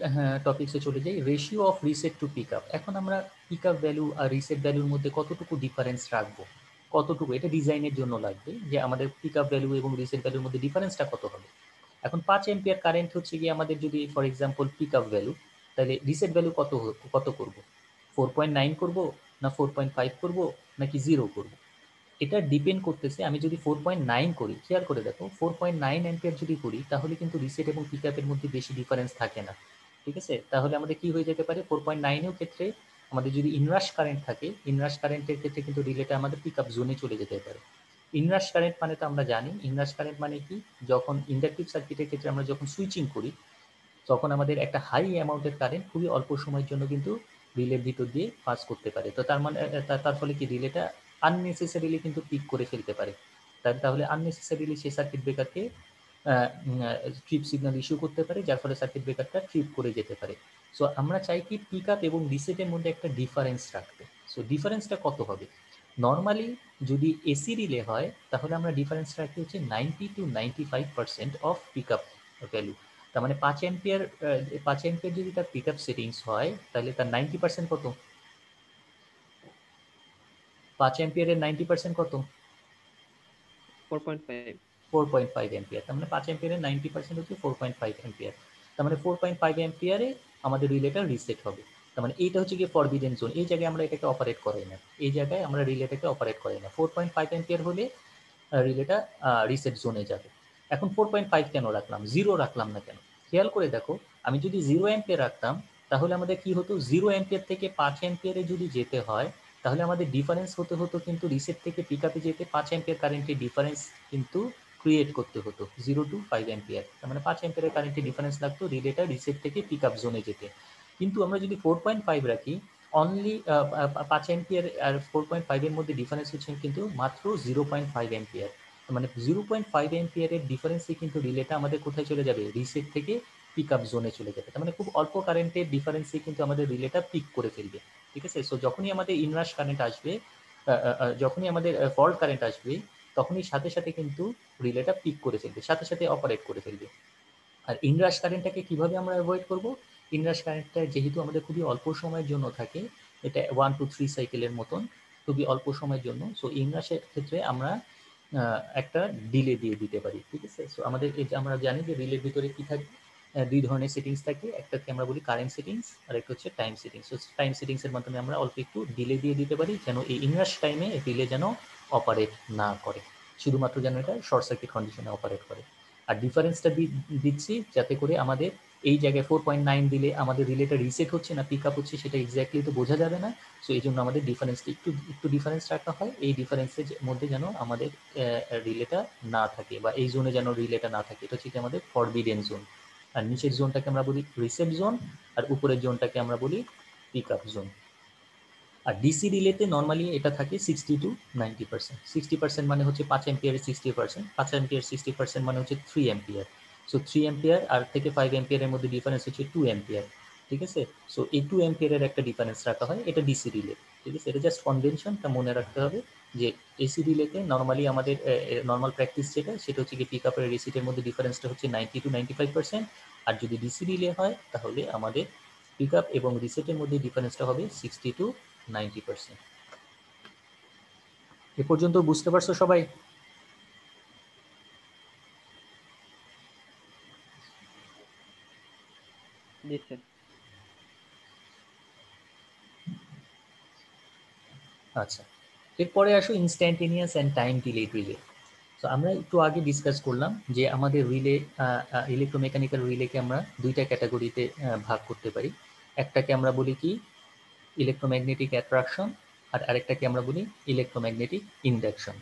টপিকসে চলে যাই। Ratio of reset to pick up. এখন আমরা পিক আপ ভ্যালু আর রিসেট ভ্যালুর মধ্যে কতটুকু ডিফারেন্স রাখবো, কতটুকু, এটা ডিজাইনের জন্য লাগবে যে আমাদের পিক আপ ভ্যালু এবং রিসেট ভ্যালুর মধ্যে ডিফারেন্সটা কত হবে। এখন 5 অ্যাম্পিয়ার কারেন্ট হচ্ছে গিয়ে আমাদের যদি for example pick up value, তাহলে রিসেট ভ্যালু কত করব? 4.9 করব, না 4.5 করব, নাকি 0 করব? এটা ডিপেন্ড করতেছে। আমি যদি 4.9 করি, খেয়াল করে দেখো 4.9 অ্যাম্পিয়ার যদি করি তাহলে কিন্তু রিসেট এবং পিক আপের মধ্যে বেশি ডিফারেন্স থাকে না, ঠিক আছে? তাহলে আমাদের কি হয়ে যেতে পারে, 4.9 এর ক্ষেত্রে আমাদের যদি ইনরাশ কারেন্ট থাকে, ইনরাশ কারেন্টের ক্ষেত্রে কিন্তু রিলেটা আমাদের পিক আপ জোনে চলে যেতে পারে। ইনরাশ কারেন্ট মানে তো আমরা জানি, ইনরাশ কারেন্ট মানে কি, যখন ইন্ডাকটিভ সার্কিটের ক্ষেত্রে আমরা যখন সুইচিং করি তখন আমাদের একটা হাই অ্যামাউন্টের কারেন্ট খুবই অল্প সময়ের জন্য কিন্তু রিলের ভিতর দিয়ে পাস করতে পারে। তো তার মানে তার ফলে কি রিলেটা আননেসেসারিলি কিন্তু পিক করে ফেলতে পারে। তাহলে আননেসেসারিলি সে সার্কিট ব্রেকারকে ট্রিপ সিগন্যাল ইস্যু করতে পারে, যার ফলে সার্কিট ব্রেকারটা ট্রিপ করে যেতে পারে। সো আমরা চাই কি পিক আপ এবং রিসেটের মধ্যে একটা ডিফারেন্স রাখতে। সো ডিফারেন্সটা কত হবে? নর্মালি যদি এসি রিলে হয় তাহলে আমরা ডিফারেন্স রাখি হচ্ছে 90 to 95% of pick up value. তার মানে 5 অ্যাম্পিয়ার 5 অ্যাম্পিয়ার যদি তার পিক আপ সেটিংস হয় তাহলে তার 90% কত? 5 অ্যাম্পিয়ারের 90% কত? 4.5। 4.5 অ্যাম্পিয়ার। তার মানে 5 অ্যাম্পিয়ারের 90% হচ্ছে 4.5 অ্যাম্পিয়ার। তার মানে 4.5 অ্যাম্পিয়ারে আমাদের রিলেটা রিসেট হবে। তার মানে এইটা হচ্ছে গিয়ে ফরবিডেন জোন, এই জায়গায় আমরা এটাকে অপারেট করাই না, এই জায়গায় আমরা রিলেটাকে অপারেট করাই না। 4.5 অ্যাম্পিয়ার হলে রিলেটা রিসেট জোনে যাবে। এখন 4.5 কেন রাখলাম, 0 রাখলাম না কেন? খেয়াল করে দেখো, আমি যদি 0 অ্যাম্পিয়ার রাখতাম তাহলে আমাদের কি হতো, 0 অ্যাম্পিয়ার থেকে 5 অ্যাম্পিয়ারে যদি যেতে হয় তাহলে আমাদের ডিফারেন্স হতো কিন্তু রিসেট থেকে পিক আপে যেতে 5 অ্যাম্পিয়ার কারেন্টের ডিফারেন্স কিন্তু ক্রিয়েট করতে হতো 0 to 5 অ্যাম্পিয়ার, তার মানে 5 অ্যাম্পিয়ারের কারেন্টের ডিফারেন্স লাগতো রিলেটা রিসেট থেকে পিক আপ জোনে যেতে। কিন্তু আমরা যদি 4.5 রাখি, অনলি 5 অ্যাম্পিয়ার আর 4.5 এর মধ্যে ডিফারেন্স হচ্ছে কিন্তু মাত্র 0.5 অ্যাম্পিয়ার, মানে 0.5 অ্যাম্পিয়ারের ডিফারেন্সে কিন্তু রিলেটা আমাদের কোথায় চলে যাবে, রিসেট থেকে পিক আপ জোনে চলে যাবে। তার মানে খুব অল্প কারেন্টের ডিফারেন্সে কিন্তু আমাদের রিলেটা পিক করে ফেলবে, ঠিক আছে। সো যখনই আমাদের ইনরাশ কারেন্ট আসবে, যখনই আমাদের ফল্ট কারেন্ট আসবে, তখনই সাথে সাথে কিন্তু রিলেটা পিক করে ফেলবে, সাথে সাথে অপারেট করে ফেলবে। আর ইনরাশ কারেন্টটাকে কিভাবে আমরা অ্যাভয়েড করব, ইনরাশ কারেন্টটা যেহেতু আমাদের খুবই অল্প সময়ের জন্য থাকে, এটা 1 to 3 সাইকেলের মতন, খুবই অল্প সময়ের জন্য। সো ইনরাশের ক্ষেত্রে আমরা একটা ডিলে দিয়ে দিতে পারি, ঠিক আছে। সো আমাদের এই যে আমরা জানি যে রিলের ভিতরে কি থাকে, দুই ধরনের সেটিংস থাকে, একটাকে আমরা বলি কারেন্ট সেটিংস আর একটা হচ্ছে টাইম সেটিংস। সো টাইম সেটিংসের মাধ্যমে আমরা অল্প একটু ডিলে দিয়ে দিতে পারি যেন এই ইনরাশ টাইমে রিলে যেন অপারেট না করে, শুধুমাত্র যেন এটা শর্ট সার্কিট কন্ডিশনে অপারেট করে। আর ডিফারেন্সটা দিচ্ছি যাতে করে আমাদের এই জায়গায় 4.9 দিলে আমাদের রিলেটা রিসেট হচ্ছে না পিক আপ হচ্ছে সেটা এক্স্যাক্টলি তো বোঝা যাবে না। সো এই জন্য আমাদের ডিফারেন্সটা একটু ডিফারেন্স রাখা হয়, এই ডিফারেন্সের মধ্যে যেন আমাদের রিলেটা না থাকে বা এই জোনে যেন রিলেটা না থাকে, এটা হচ্ছে আমাদের ফরবিডেন জোন। আর নিচের জোনটাকে আমরা বলি রিসেট জোন, আর উপরের জোনটাকে আমরা বলি পিক আপ জোন। আর ডিসি রিলেতে নর্মালি এটা থাকে 60 to 90%। 60% মানে হচ্ছে 5 অ্যাম্পিয়ারের 60%, 5 অ্যাম্পিয়ার 60% মানে হচ্ছে 3 অ্যাম্পিয়ার। সো 3 অ্যাম্পিয়ার আর থেকে 5 অ্যাম্পিয়ারের মধ্যে ডিফারেন্স হচ্ছে 2 অ্যাম্পিয়ার, ঠিক আছে। সো এই 2 অ্যাম্পিয়ারের একটা ডিফারেন্স রাখা হয়, এটা ডিসি রিলে, ঠিক আছে। এটা জাস্ট কনভেনশনটা মনে রাখতে হবে যে এসি রিলেতে নর্মালি আমাদের নর্মাল প্র্যাকটিস যেটা সেটা হচ্ছে কি পিক আপের রিসিটের মধ্যে ডিফারেন্সটা হচ্ছে 90 to 95%। আর যদি ডিসি রিলে হয় তাহলে আমাদের পিক আপ এবং রিসেটের মধ্যে ডিফারেন্সটা হবে 60 to 90%। এ পর্যন্ত বুঝতে পারছো সবাই? জি স্যার। আচ্ছা, এরপরে আসো instantaneous and time delayed relay. তো আমরা একটু আগে ডিসকাস করলাম যে আমাদের রিলে, ইলেকট্রোমেকানিক্যাল রিলেকে আমরা দুইটা ক্যাটাগরিতে ভাগ করতে পারি। একটাকে আমরা বলি কি ইলেকট্রোম্যাগনেটিক অ্যাট্রাকশন, আর আরেকটাকে আমরা বলি ইলেকট্রোম্যাগনেটিক ইন্ডাকশন।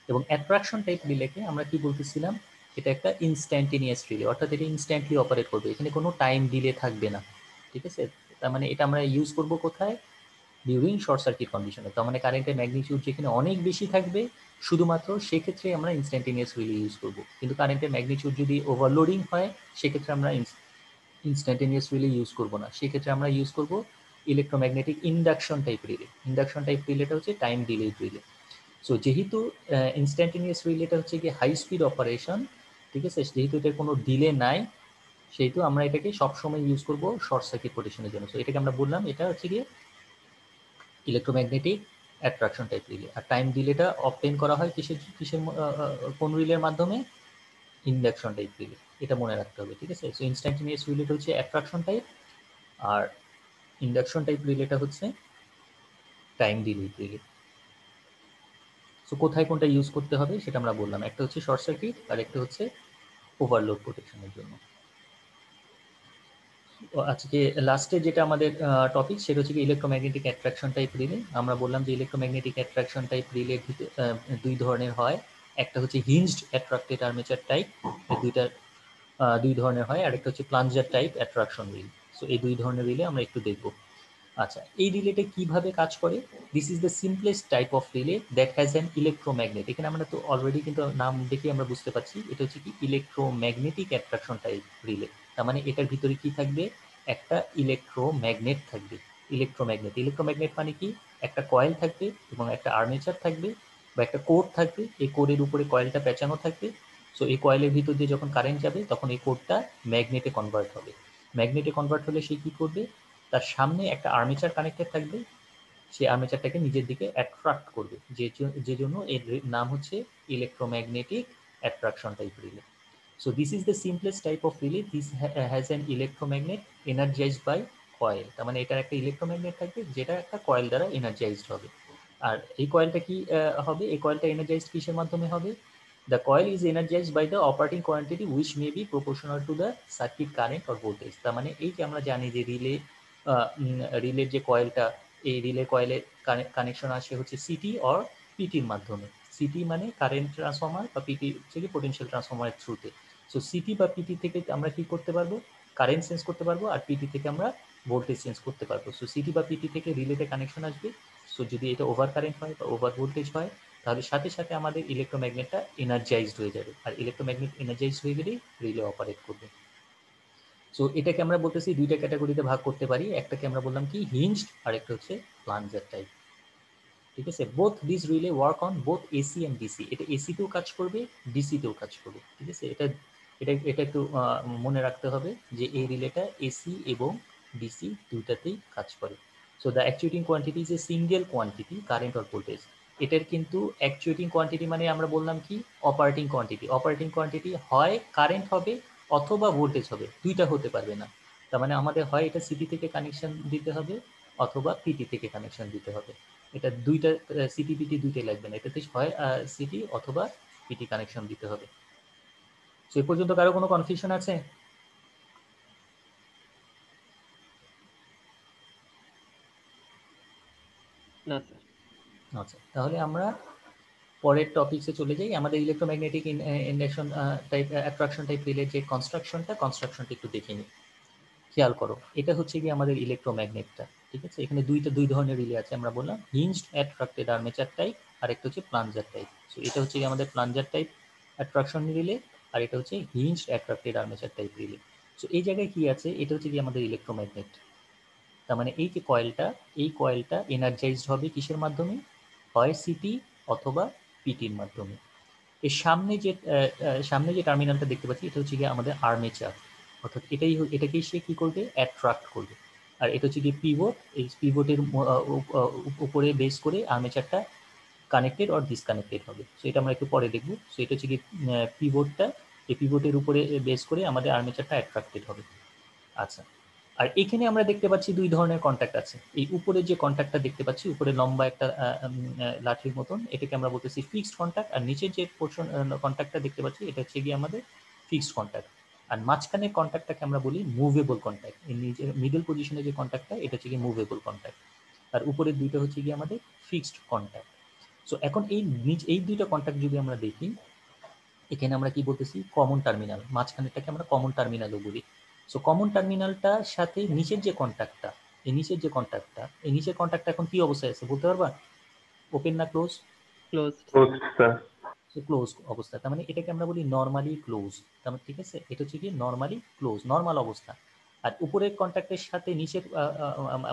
এবং অ্যাট্রাকশন টাইপ রিলেকে আমরা কি বলতেছিলাম, এটা একটা ইনস্ট্যান্টেনিয়াস রিলে, অর্থাৎ এটা ইনস্ট্যান্টলি অপারেট করবে, এখানে কোনো টাইম ডিলে থাকবে না, ঠিক আছে। তার মানে এটা আমরা ইউজ করব কোথায়, ডিউরিং শর্ট সার্কিট কন্ডিশনে। তার মানে কারেন্টের ম্যাগনিটিউড যেখানে অনেক বেশি থাকবে শুধুমাত্র সেক্ষেত্রে আমরা ইনস্ট্যান্টেনিয়াস রিলে ইউজ করব। কিন্তু কারেন্টের ম্যাগনিটিউড যদি ওভারলোডিং হয় সেক্ষেত্রে আমরা ইনস্ট্যান্টেনিয়াস রিলে ইউজ করব না, সেক্ষেত্রে আমরা ইউজ করব electromagnetic induction type relay. Induction type রিলেটা হচ্ছে টাইম ডিলে রিলে। সো যেহেতু ইনস্ট্যান্টেনিয়াস রিলেটা হচ্ছে কি হাই স্পিড অপারেশন, ঠিক আছে, যেহেতু এটার কোনো ডিলে নাই সেহেতু আমরা এটাকে সবসময় ইউজ করব শর্ট সার্কিট প্রোটেকশনের জন্য। সো এটাকে আমরা বললাম এটা হচ্ছে গিয়ে ইলেকট্রোম্যাগনেটিক অ্যাট্রাকশন টাইপ রিলে। আর টাইম ডিলেটা অবটেন করা হয় কিসের কিসের কোন রিলের মাধ্যমে, ইন্ডাকশন টাইপ রিলে, এটা মনে রাখতে হবে, ঠিক আছে। সো ইনস্ট্যান্টেনিয়াস রিলেটা হচ্ছে অ্যাট্রাকশন টাইপ, আর ইন্ডাকশন টাইপ রিলেটা হচ্ছে টাইম ডিলে রিলে। সো কোথায় কোনটা ইউজ করতে হবে সেটা আমরা বললাম, একটা হচ্ছে শর্ট সার্কিট আর একটা হচ্ছে ওভারলোড প্রোটেকশনের জন্য। আজকে লাস্টে যেটা আমাদের টপিক সেটা হচ্ছে ইলেকট্রোম্যাগনেটিক অ্যাট্রাকশন টাইপ রিলে। আমরা বললাম যে ইলেকট্রোম্যাগনেটিক অ্যাট্রাকশন টাইপ রিলে দুই ধরনের হয়, একটা হচ্ছে হিঞ্জড অ্যাট্রাক্টেড আর্মেচার টাইপ, এই দুই ধরনের হয়, আর একটা হচ্ছে plunger type attraction reel. So এই দুই ধরনের রিলে আমরা একটু দেখবো। আচ্ছা, এই রিলেটা কিভাবে কাজ করে, this is the simplest type of relay that has an electromagnet. এখানে আমরা তো অলরেডি কিন্তু নাম দেখে আমরা বুঝতে পারছি এটা হচ্ছে কি ইলেকট্রোম্যাগনেটিক অ্যাট্রাকশন টাইপ রিলে। তার মানে এটার ভিতরে কি থাকবে, একটা ইলেকট্রোম্যাগনেট থাকবে। ইলেকট্রোম্যাগনেট মানে কি, একটা কয়েল থাকবে এবং একটা আর্মেচার থাকবে বা একটা কোর থাকবে, এই কোরের উপরে কয়েলটা পেঁচানো থাকবে। সো এই কয়েলের ভিতর দিয়ে যখন কারেন্ট যাবে তখন এই কোরটা ম্যাগনেটে কনভার্ট হবে। ম্যাগনেটে কনভার্ট হলে সে কি করবে, তার সামনে একটা আর্মেচার কানেক্টেড থাকবে, সেই আর্মেচারটাকে নিজের দিকে অ্যাট্রাক্ট করবে, যে জন্য এর নাম হচ্ছে electromagnetic attraction type relay. So this is the simplest type of relay. This has an electromagnet energized by coil, তার মানে এটার একটা ইলেকট্রোম্যাগনেট থাকবে যেটা একটা কয়েল দ্বারা এনার্জাইজড হবে। আর এই কয়েলটা কি হবে, এই কয়েলটা এনার্জাইজড কিসের মাধ্যমে হবে? The coil is energized by the operating quantity which may be proportional to the circuit current or voltage. তার মানে এই যে আমরা জানি যে রিলের যে কয়েলটা, এই রিলে কয়েলের কানেকশন আসে হচ্ছে সিটি অর পিটির মাধ্যমে। সিটি মানে কারেন্ট ট্রান্সফর্মার, বা পিটি হচ্ছে কি পোটেনশিয়াল ট্রান্সফর্মারের থ্রুতে। সো সিটি বা পিটি থেকে আমরা কি করতে পারবো, কারেন্ট সেন্স করতে পারবো, আর পিটি থেকে আমরা ভোল্টেজ সেন্স করতে পারবো। সো সিটি বা পিটি থেকে রিলেতে কানেকশন আসবে। সো যদি এটা ওভার কারেন্ট হয় বা ওভার ভোল্টেজ হয়, তাহলে সাথে সাথে আমাদের ইলেকট্রোম্যাগনেটটা এনার্জাইজড হয়ে যাবে, আর ইলেকট্রোম্যাগনেট এনার্জাইজড হয়ে গেলেই রিলে অপারেট করবে। সো এটাকে আমরা বলতেছি দুইটা ক্যাটাগরিতে ভাগ করতে পারি, একটাকে আমরা বললাম কি হিঞ্জড, আর একটা হচ্ছে প্লাঞ্জার টাইপ। ঠিক আছে, both this relay work on both AC and DC. এটা এসিতেও কাজ করবে, ডিসিতেও কাজ করবে। ঠিক আছে, এটা এটা এটা একটু মনে রাখতে হবে যে এই রিলেটা এসি এবং ডিসি দুইটাতেই কাজ করে। So the actuating quantity is a single quantity current or voltage. এটার কিন্তু অ্যাকচুয়েটিং কোয়ান্টিটি মানে আমরা বললাম কি অপারেটিং কোয়ান্টিটি। অপারেটিং কোয়ান্টিটি হয় কারেন্ট হবে অথবা ভোল্টেজ হবে, দুইটা হতে পারবে না। তার মানে আমাদের হয় এটা সিটি থেকে কানেকশন দিতে হবে অথবা পিটি থেকে কানেকশন দিতে হবে। এটা দুইটা সিটি পিটি দুইটাই লাগবে না, এটাতে হয় সিটি অথবা পিটি কানেকশন দিতে হবে। সো এই পর্যন্ত কারো কোনো কনফিউশন আছে? না স্যার। আচ্ছা, তাহলে আমরা পরের টপিকসে চলে যাই। আমাদের electromagnetic induction type attraction type রিলের যে কনস্ট্রাকশনটা একটু দেখে নিই। খেয়াল করো, এটা হচ্ছে কি আমাদের ইলেকট্রোম্যাগনেটটা। ঠিক আছে, এখানে দুই ধরনের রিলে আছে, আমরা বললাম হিঞ্জড অ্যাট্রাক্টেড আর্মেচার টাইপ, আর একটা হচ্ছে প্লাঞ্জার টাইপ। সো এটা হচ্ছে কি আমাদের প্লাঞ্জার টাইপ অ্যাট্রাকশন রিলে, আর এটা হচ্ছে hinged attracted armature type relay. So এই জায়গায় কি আছে, এটা হচ্ছে কি আমাদের ইলেকট্রোম্যাগনেট। তার মানে এই যে কয়েলটা, এই কয়েলটা এনার্জাইজড হবে কিসের মাধ্যমে, হয় সিটি অথবা পিটির মাধ্যমে। এর সামনে যে টার্মিনালটা দেখতে পাচ্ছি, এটা হচ্ছে গিয়ে আমাদের আর্মেচার, অর্থাৎ এটাকেই সে কি করবে, অ্যাট্রাক্ট করবে। আর এটা হচ্ছে গিয়ে পিভট, এই পিভটের উপরে বেস করে আর্মেচারটা কানেক্টেড অর ডিসকানেক্টেড হবে। সো এটা আমরা একটু পরে দেখবো। সো এটা হচ্ছে গিয়ে পিভটটা, এই পিভটের উপরে বেস করে আমাদের আর্মেচারটা অ্যাট্রাক্টেড হবে। আচ্ছা, আর এখানে আমরা দেখতে পাচ্ছি দুই ধরনের কন্ট্যাক্ট আছে। এই উপরে যে কন্ট্যাক্টটা দেখতে পাচ্ছি, উপরে লম্বা একটা লাঠির মতন, এটাকে আমরা বলতেছি ফিক্সড কন্ট্যাক্ট। আর নিচের যে পোর্শন কন্ট্যাক্টটা দেখতে পাচ্ছি, এটা হচ্ছে গিয়ে আমাদের ফিক্সড কন্ট্যাক্ট। আর মাঝখানের কন্ট্যাক্টটাকে আমরা বলি মুভেবল কন্ট্যাক্ট। এই নিজের মিডল পজিশনে যে কন্ট্যাক্টটা, এটা হচ্ছে গিয়ে মুভেবল কন্ট্যাক্ট। আর উপরের দুইটা হচ্ছে গিয়ে আমাদের ফিক্সড কন্ট্যাক্ট। সো এখন এই দুইটা কন্ট্যাক্ট যদি আমরা দেখি, এখানে আমরা কি বলতেছি, কমন টার্মিনাল, মাঝখানেরটাকে আমরা কমন টার্মিনালও বলি। সো কমন টার্মিনালটার সাথে নিচের যে কন্ট্যাক্টটা, এই নিচের কন্ট্যাক্টটা এখন কি অবস্থায় আছে বলতে পারবা? ওপেন না close? Closed. Closed, sir. So close অবস্থা, তার মানে এটাকে আমরা বলি নর্মালি ক্লোজ। তার মানে ঠিক আছে, এটা হচ্ছে কি নর্মালি ক্লোজ, নর্মাল অবস্থা। আর উপরের কন্ট্যাক্টের সাথে নিচের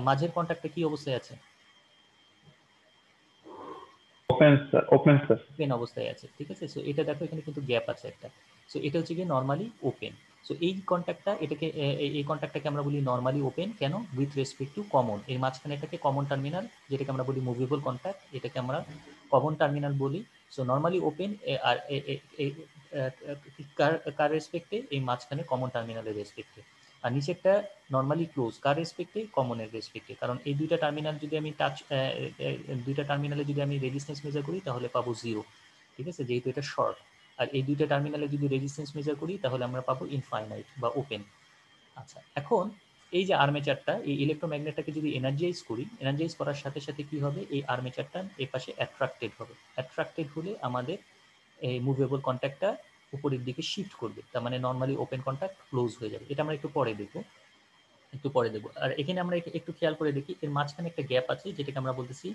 মাঝের কন্ট্যাক্টটা কি অবস্থায় আছে? Open, sir. Open, sir. Open অবস্থায় আছে। ঠিক আছে, সো এটা দেখো এখানে কিন্তু গ্যাপ আছে একটা। সো এটা হচ্ছে কি নর্মালি ওপেন। সো এই কন্ট্যাক্টটা, এই কন্ট্যাক্টটাকে আমরা বলি নর্মালি ওপেন। কেন? With respect to common. এর মাঝখানে এটাকে কমন টার্মিনাল, যেটাকে আমরা বলি মুভেবল কন্ট্যাক্ট, এটাকে আমরা কমন টার্মিনাল বলি। সো নর্মালি ওপেন, আর কার রেসপেক্টে, এই মাঝখানে কমন টার্মিনালের রেসপেক্টে। আর নিচেরটা নর্মালি ক্লোজ, কার রেসপেক্টে, কমনের রেসপেক্টে। কারণ এই দুইটা টার্মিনাল যদি আমি দুইটা টার্মিনালে যদি আমি রেজিস্ট্যান্স মেজার করি, তাহলে পাবো 0। ঠিক আছে, যেহেতু এটা শর্ট। আর এই দুইটা টার্মিনালে যদি রেজিস্ট্যান্স মেজার করি, তাহলে আমরা পাবো ইনফাইনাইট বা ওপেন। আচ্ছা, এখন এই যে আর্মেচারটা, এই ইলেকট্রোম্যাগনেটটাকে যদি এনার্জাইজ করি, এনার্জাইজ করার সাথে সাথে কি হবে, এই আর্মেচারটা এর পাশে অ্যাট্রাক্টেড হবে। অ্যাট্রাক্টেড হলে আমাদের এই মুভেবল কন্ট্যাক্টটা উপরের দিকে শিফট করবে। তার মানে নর্মালি ওপেন কন্ট্যাক্ট ক্লোজ হয়ে যাবে। এটা আমরা একটু পরে দেখবো। আর এখানে আমরা একটু খেয়াল করে দেখি, এর মাঝখানে একটা গ্যাপ আছে, যেটাকে আমরা বলতেছি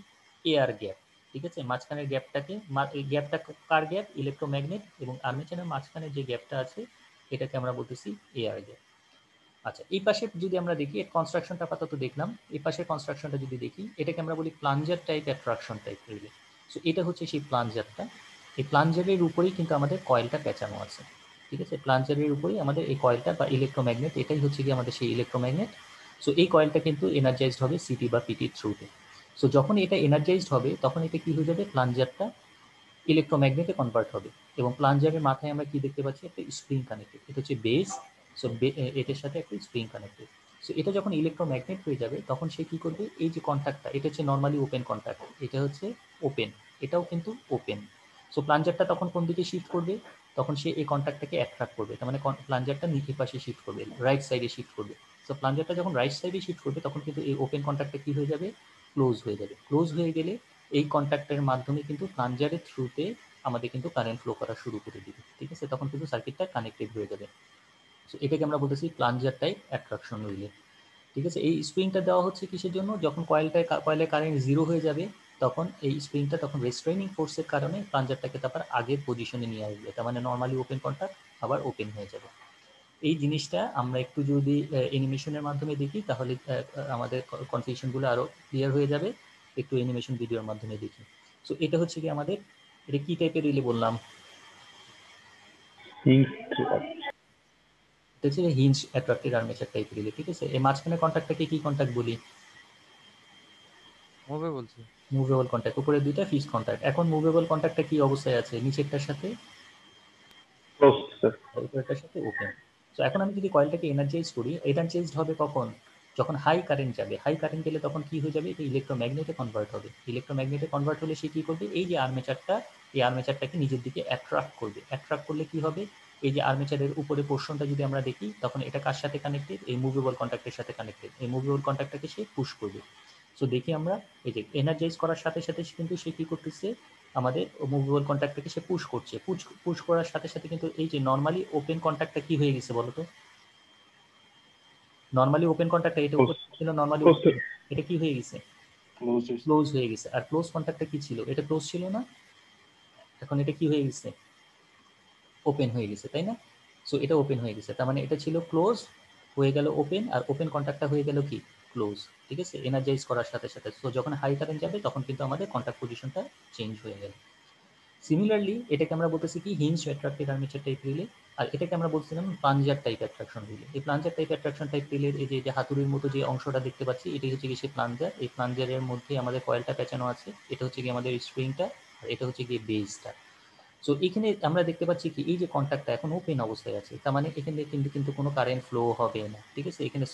এয়ার গ্যাপ। ঠিক আছে, মাঝখানের গ্যাপটাকে, এই গ্যাপটা কার গ্যাপ, ইলেকট্রোম্যাগনেট এবং আর্মেচারের মাঝখানে যে গ্যাপটা আছে, এটাকে আমরা বলতেছি এয়ার গ্যাপ। আচ্ছা, এই পাশে যদি আমরা দেখি, এর কনস্ট্রাকশনটা আপাতত দেখলাম। এই পাশের কনস্ট্রাকশনটা যদি দেখি, এটাকে আমরা বলি plunger type attraction type relay. So এটা হচ্ছে সেই প্লাঞ্জারটা। এই প্লাঞ্জারের উপরেই কিন্তু আমাদের কয়েলটা পেঁচানো আছে। ঠিক আছে, প্লাঞ্জারের উপরেই আমাদের এই কয়েলটা বা ইলেকট্রোম্যাগনেট, এটাই হচ্ছে কি আমাদের সেই ইলেকট্রোম্যাগনেট। সো এই কয়েলটা কিন্তু এনার্জাইজড হবে সিটি বা পিটির থ্রুতে। সো যখন এটা এনার্জাইজড হবে, তখন এটা কি হয়ে যাবে, প্লাঞ্জারটা ইলেকট্রোম্যাগনেটে কনভার্ট হবে। এবং প্লাঞ্জারের মাথায় আমরা কি দেখতে পাচ্ছি, একটা স্প্রিং কানেক্টেড, এটা হচ্ছে বেস। সো এটার সাথে একটা স্প্রিং কানেক্টেড। সো এটা যখন ইলেকট্রোম্যাগনেট হয়ে যাবে তখন সে কি করবে, এই যে কন্ট্যাক্টটা, এটা হচ্ছে নর্মালি ওপেন কন্ট্যাক্ট, এটা হচ্ছে ওপেন, এটাও কিন্তু ওপেন। সো প্লাঞ্জারটা তখন কোন দিকে শিফট করবে, তখন সে এই কন্ট্যাক্টটাকে অ্যাট্রাক্ট করবে, তার মানে প্লাঞ্জারটা নিচের পাশে শিফট করবে, রাইট সাইডে শিফট করবে। সো প্লাঞ্জারটা যখন রাইট সাইডে শিফট করবে তখন কিন্তু এই ওপেন কন্ট্যাক্টটা কি হয়ে যাবে, ক্লোজ হয়ে যাবে। ক্লোজ হয়ে গেলে এই কন্ট্যাক্টের মাধ্যমে কিন্তু প্লাঞ্জারের থ্রুতে আমাদের কিন্তু কারেন্ট ফ্লো করা শুরু করে দিবে, ঠিক আছে, তখন কিন্তু সার্কিটটা কানেক্টেড হয়ে যাবে। সো এটাকে আমরা বলতেছি প্লাঞ্জার টাইপ অ্যাট্রাকশন রিলে, ঠিক আছে। এই স্প্রিংটা দেওয়া হচ্ছে কিসের জন্য, যখন কয়েলের কারেন্ট জিরো হয়ে যাবে তখন এই স্প্রিংটা তখন রেস্ট্রেইনিং ফোর্সের কারণে প্লাঞ্জারটাকে তারপর আগের পজিশনে নিয়ে আসবে, তার মানে নর্মালি ওপেন কন্ট্যাক্ট আবার ওপেন হয়ে যাবে। এই জিনিসটা আমরা একটু যদি অ্যানিমেশনের মাধ্যমে দেখি তাহলে আমাদের কনফিউশনগুলো আরও ক্লিয়ার হয়ে যাবে। একটু অ্যানিমেশন ভিডিওর মাধ্যমে দেখি। সো এটা হচ্ছে কি আমাদের, এটা কি টাইপের রিলে বললাম, এটা হচ্ছে hinge attracted armature type relay, ঠিক আছে। এই মাঝখানে কন্ট্যাক্টটাকে কি কন্ট্যাক্ট বলি, মুভে বলছি। মুভেবল কন্ট্যাক্ট, উপরে দুইটা ফিক্সড কন্ট্যাক্ট। এখন মুভেবল কন্ট্যাক্টটা কি অবস্থায় আছে, নিচেরটার সাথে Closed, sir. উপরেরটার সাথে ওপেন। তো এখন আমি যদি কয়েলটাকে এনার্জাইজ করি, এনার্জাইজড হবে কখন, যখন হাই কারেন্ট যাবে। হাই কারেন্ট গেলে তখন কি হয়ে যাবে, এটা ইলেকট্রোম্যাগনেটে কনভার্ট হবে। ইলেকট্রোম্যাগনেটে কনভার্ট হলে সে কি করবে, এই যে আর্মেচারটা, এই আর্মেচারটাকে নিজের দিকে অ্যাট্রাক্ট করবে। অ্যাট্রাক্ট করলে কি হবে, এই যে আর্মেচারের উপরে পোর্শনটা যদি আমরা দেখি তখন এটা কার সাথে কানেক্টেড, এই মুভেবল কন্ট্যাক্টের সাথে কানেক্টেড। এই মুভেবল কন্ট্যাক্টটাকে সে পুশ করবে। সো দেখি আমরা, এই যে এনার্জাইজ করার সাথে সাথে কিন্তু সে কি করতেছে, আমাদের মুভেবল কন্ট্যাক্টটাকে সে পুশ করছে। পুশ করার সাথে সাথে কিন্তু এই যে নর্মালি ওপেন কন্ট্যাক্টটা কি হয়ে গেছে বলতো, নর্মালি ওপেন কন্ট্যাক্টটা এটা উপর ছিল নর্মালি Closed, ওপেন, sir. এটা কি হয়ে গেছে, ক্লোজ হয়ে গেছে। আর ক্লোজ কন্ট্যাক্টটা কি ছিল, এটা ক্লোজ ছিল না, এখন এটা কি হয়ে গেছে, ওপেন হয়ে গেছে, তাই না। সো এটা ওপেন হয়ে গেছে, তার মানে এটা ছিল ক্লোজ, হয়ে গেল ওপেন, আর ওপেন কন্ট্যাক্টটা হয়ে গেল কি ক্লোজ, ঠিক আছে, এনার্জাইজ করার সাথে সাথে। সো যখন হাই কারেন্ট যাবে তখন কিন্তু আমাদের কন্ট্যাক্ট পজিশনটা চেঞ্জ হয়ে গেল। সিমিলারলি এটাকে আমরা বলতেছি কি hinge attracted armature type relay, আর এটাকে আমরা বলছিলাম প্লাঞ্জার টাইপ অ্যাট্রাকশন রিলে। এই প্লাঞ্জার টাইপ অ্যাট্রাকশন টাইপ রিলের এই যে হাতুড়ির মতো যে অংশটা দেখতে পাচ্ছি, এটাই হচ্ছে কি সে প্লাঞ্জার। এই প্লাঞ্জারের মধ্যে আমাদের কয়েলটা পেঁচানো আছে, এটা হচ্ছে কি আমাদের স্প্রিংটা, আর এটা হচ্ছে কি বেসটা। সো এখানে আমরা দেখতে পাচ্ছি কি এই যে কন্ট্যাক্টটা এখন ওপেন অবস্থায় আছে, তার মানে এখানে কিন্তু কোনো কারেন্ট ফ্লো হবে না, ঠিক আছে। এখানে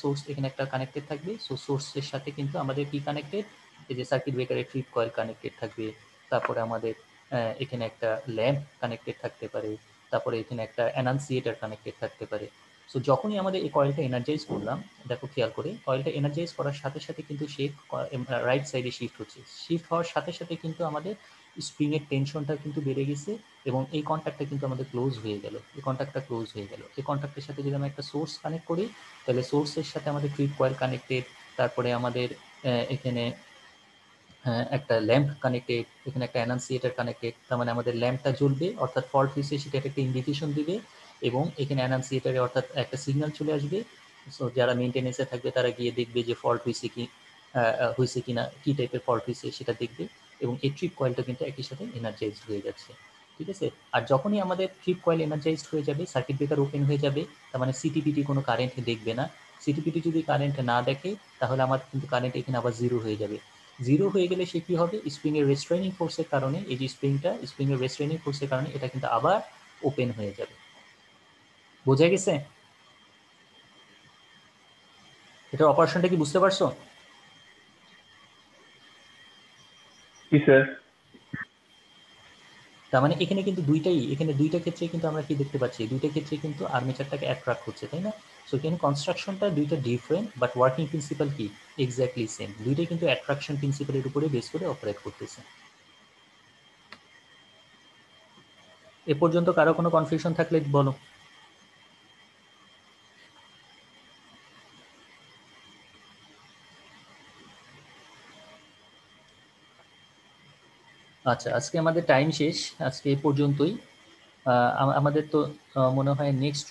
সোর্স এখানে একটা কানেক্টেড থাকবে। সো সোর্সের সাথে কিন্তু আমাদের কি কানেক্টেড, এই যে সার্কিট ব্রেকারের ট্রিপ কয়েল কানেক্টেড থাকবে, তারপরে আমাদের এখানে একটা ল্যাম্প কানেক্টেড থাকতে পারে, তারপরে এখানে একটা অ্যানাউন্সিয়েটার কানেক্টেড থাকতে পারে। সো যখনই আমাদের এই কয়েলটা এনার্জাইজ করলাম, দেখো খেয়াল করে, কয়েলটা এনার্জাইজ করার সাথে সাথে কিন্তু সে রাইট সাইডে শিফট হচ্ছে। শিফট হওয়ার সাথে সাথে কিন্তু আমাদের স্প্রিংয়ের টেনশনটা কিন্তু বেড়ে গেছে, এবং এই কন্ট্যাক্টটা কিন্তু আমাদের ক্লোজ হয়ে গেল। এই কন্ট্যাক্টটা ক্লোজ হয়ে গেল। এই কন্ট্যাক্টের সাথে যদি আমরা একটা সোর্স কানেক্ট করি, তাহলে সোর্সের সাথে আমাদের ট্রিপ কয়েল কানেক্টেড, তারপরে আমাদের এখানে একটা ল্যাম্প কানেক্টেড, এখানে একটা অ্যানাউন্সিয়েটার কানেক্টেড, তার মানে আমাদের ল্যাম্পটা জ্বলবে অর্থাৎ ফল্ট হয়েছে সেটা একটা ইন্ডিকেশন দিবে, এবং এখানে অ্যানাউন্সিয়েটারে অর্থাৎ একটা সিগন্যাল চলে আসবে। সো যারা মেনটেনেন্সে থাকবে তারা গিয়ে দেখবে যে ফল্ট হয়েছে কি, হয়েছে কিনা, কি টাইপের ফল্ট হয়েছে সেটা দেখবে, এবং এই ট্রিপ কয়েলটা কিন্তু একই সাথে এনার্জাইজড হয়ে যাচ্ছে, ঠিক আছে। আর যখনই আমাদের ট্রিপ কয়েল এনার্জাইজড হয়ে যাবে, সার্কিট ব্রেকার ওপেন হয়ে যাবে, তার মানে সিটিপিটি কোনো কারেন্ট দেখবে না। সিটিপিটি যদি কারেন্ট না দেখে তাহলে আমার কিন্তু কারেন্ট এখানে আবার জিরো হয়ে যাবে। জিরো হয়ে গেলে সে কি হবে, স্প্রিংয়ের রেস্ট্রেইনিং ফোর্সের কারণে, এই যে স্প্রিংয়ের রেস্ট্রেইনিং ফোর্সের কারণে এটা কিন্তু আবার ওপেন হয়ে যাবে। বোঝা গেছে, এটার অপারেশনটা কি বুঝতে পারছো? Yes, sir. তার মানে এখানে কিন্তু এখানে দুইটা ক্ষেত্রে কিন্তু আমরা কি দেখতে পাচ্ছি, দুইটা ক্ষেত্রে কিন্তু আর্মেচারটাকে অ্যাট্রাক্ট হচ্ছে, তাই না। সো এখানে কনস্ট্রাকশনটা দুইটা ডিফারেন্ট, বাট ওয়ার্কিং প্রিন্সিপাল কি এক্স্যাক্টলি সেম। দুইটাই কিন্তু অ্যাট্রাকশন প্রিন্সিপালের উপরে বেস করে অপারেট করতেছে। এ পর্যন্ত কারো কোনো কনফিউশন থাকলে বলো। আচ্ছা, আজকে আমাদের টাইম শেষ, আজকে এ পর্যন্তই। আমাদের তো মনে হয় নেক্সট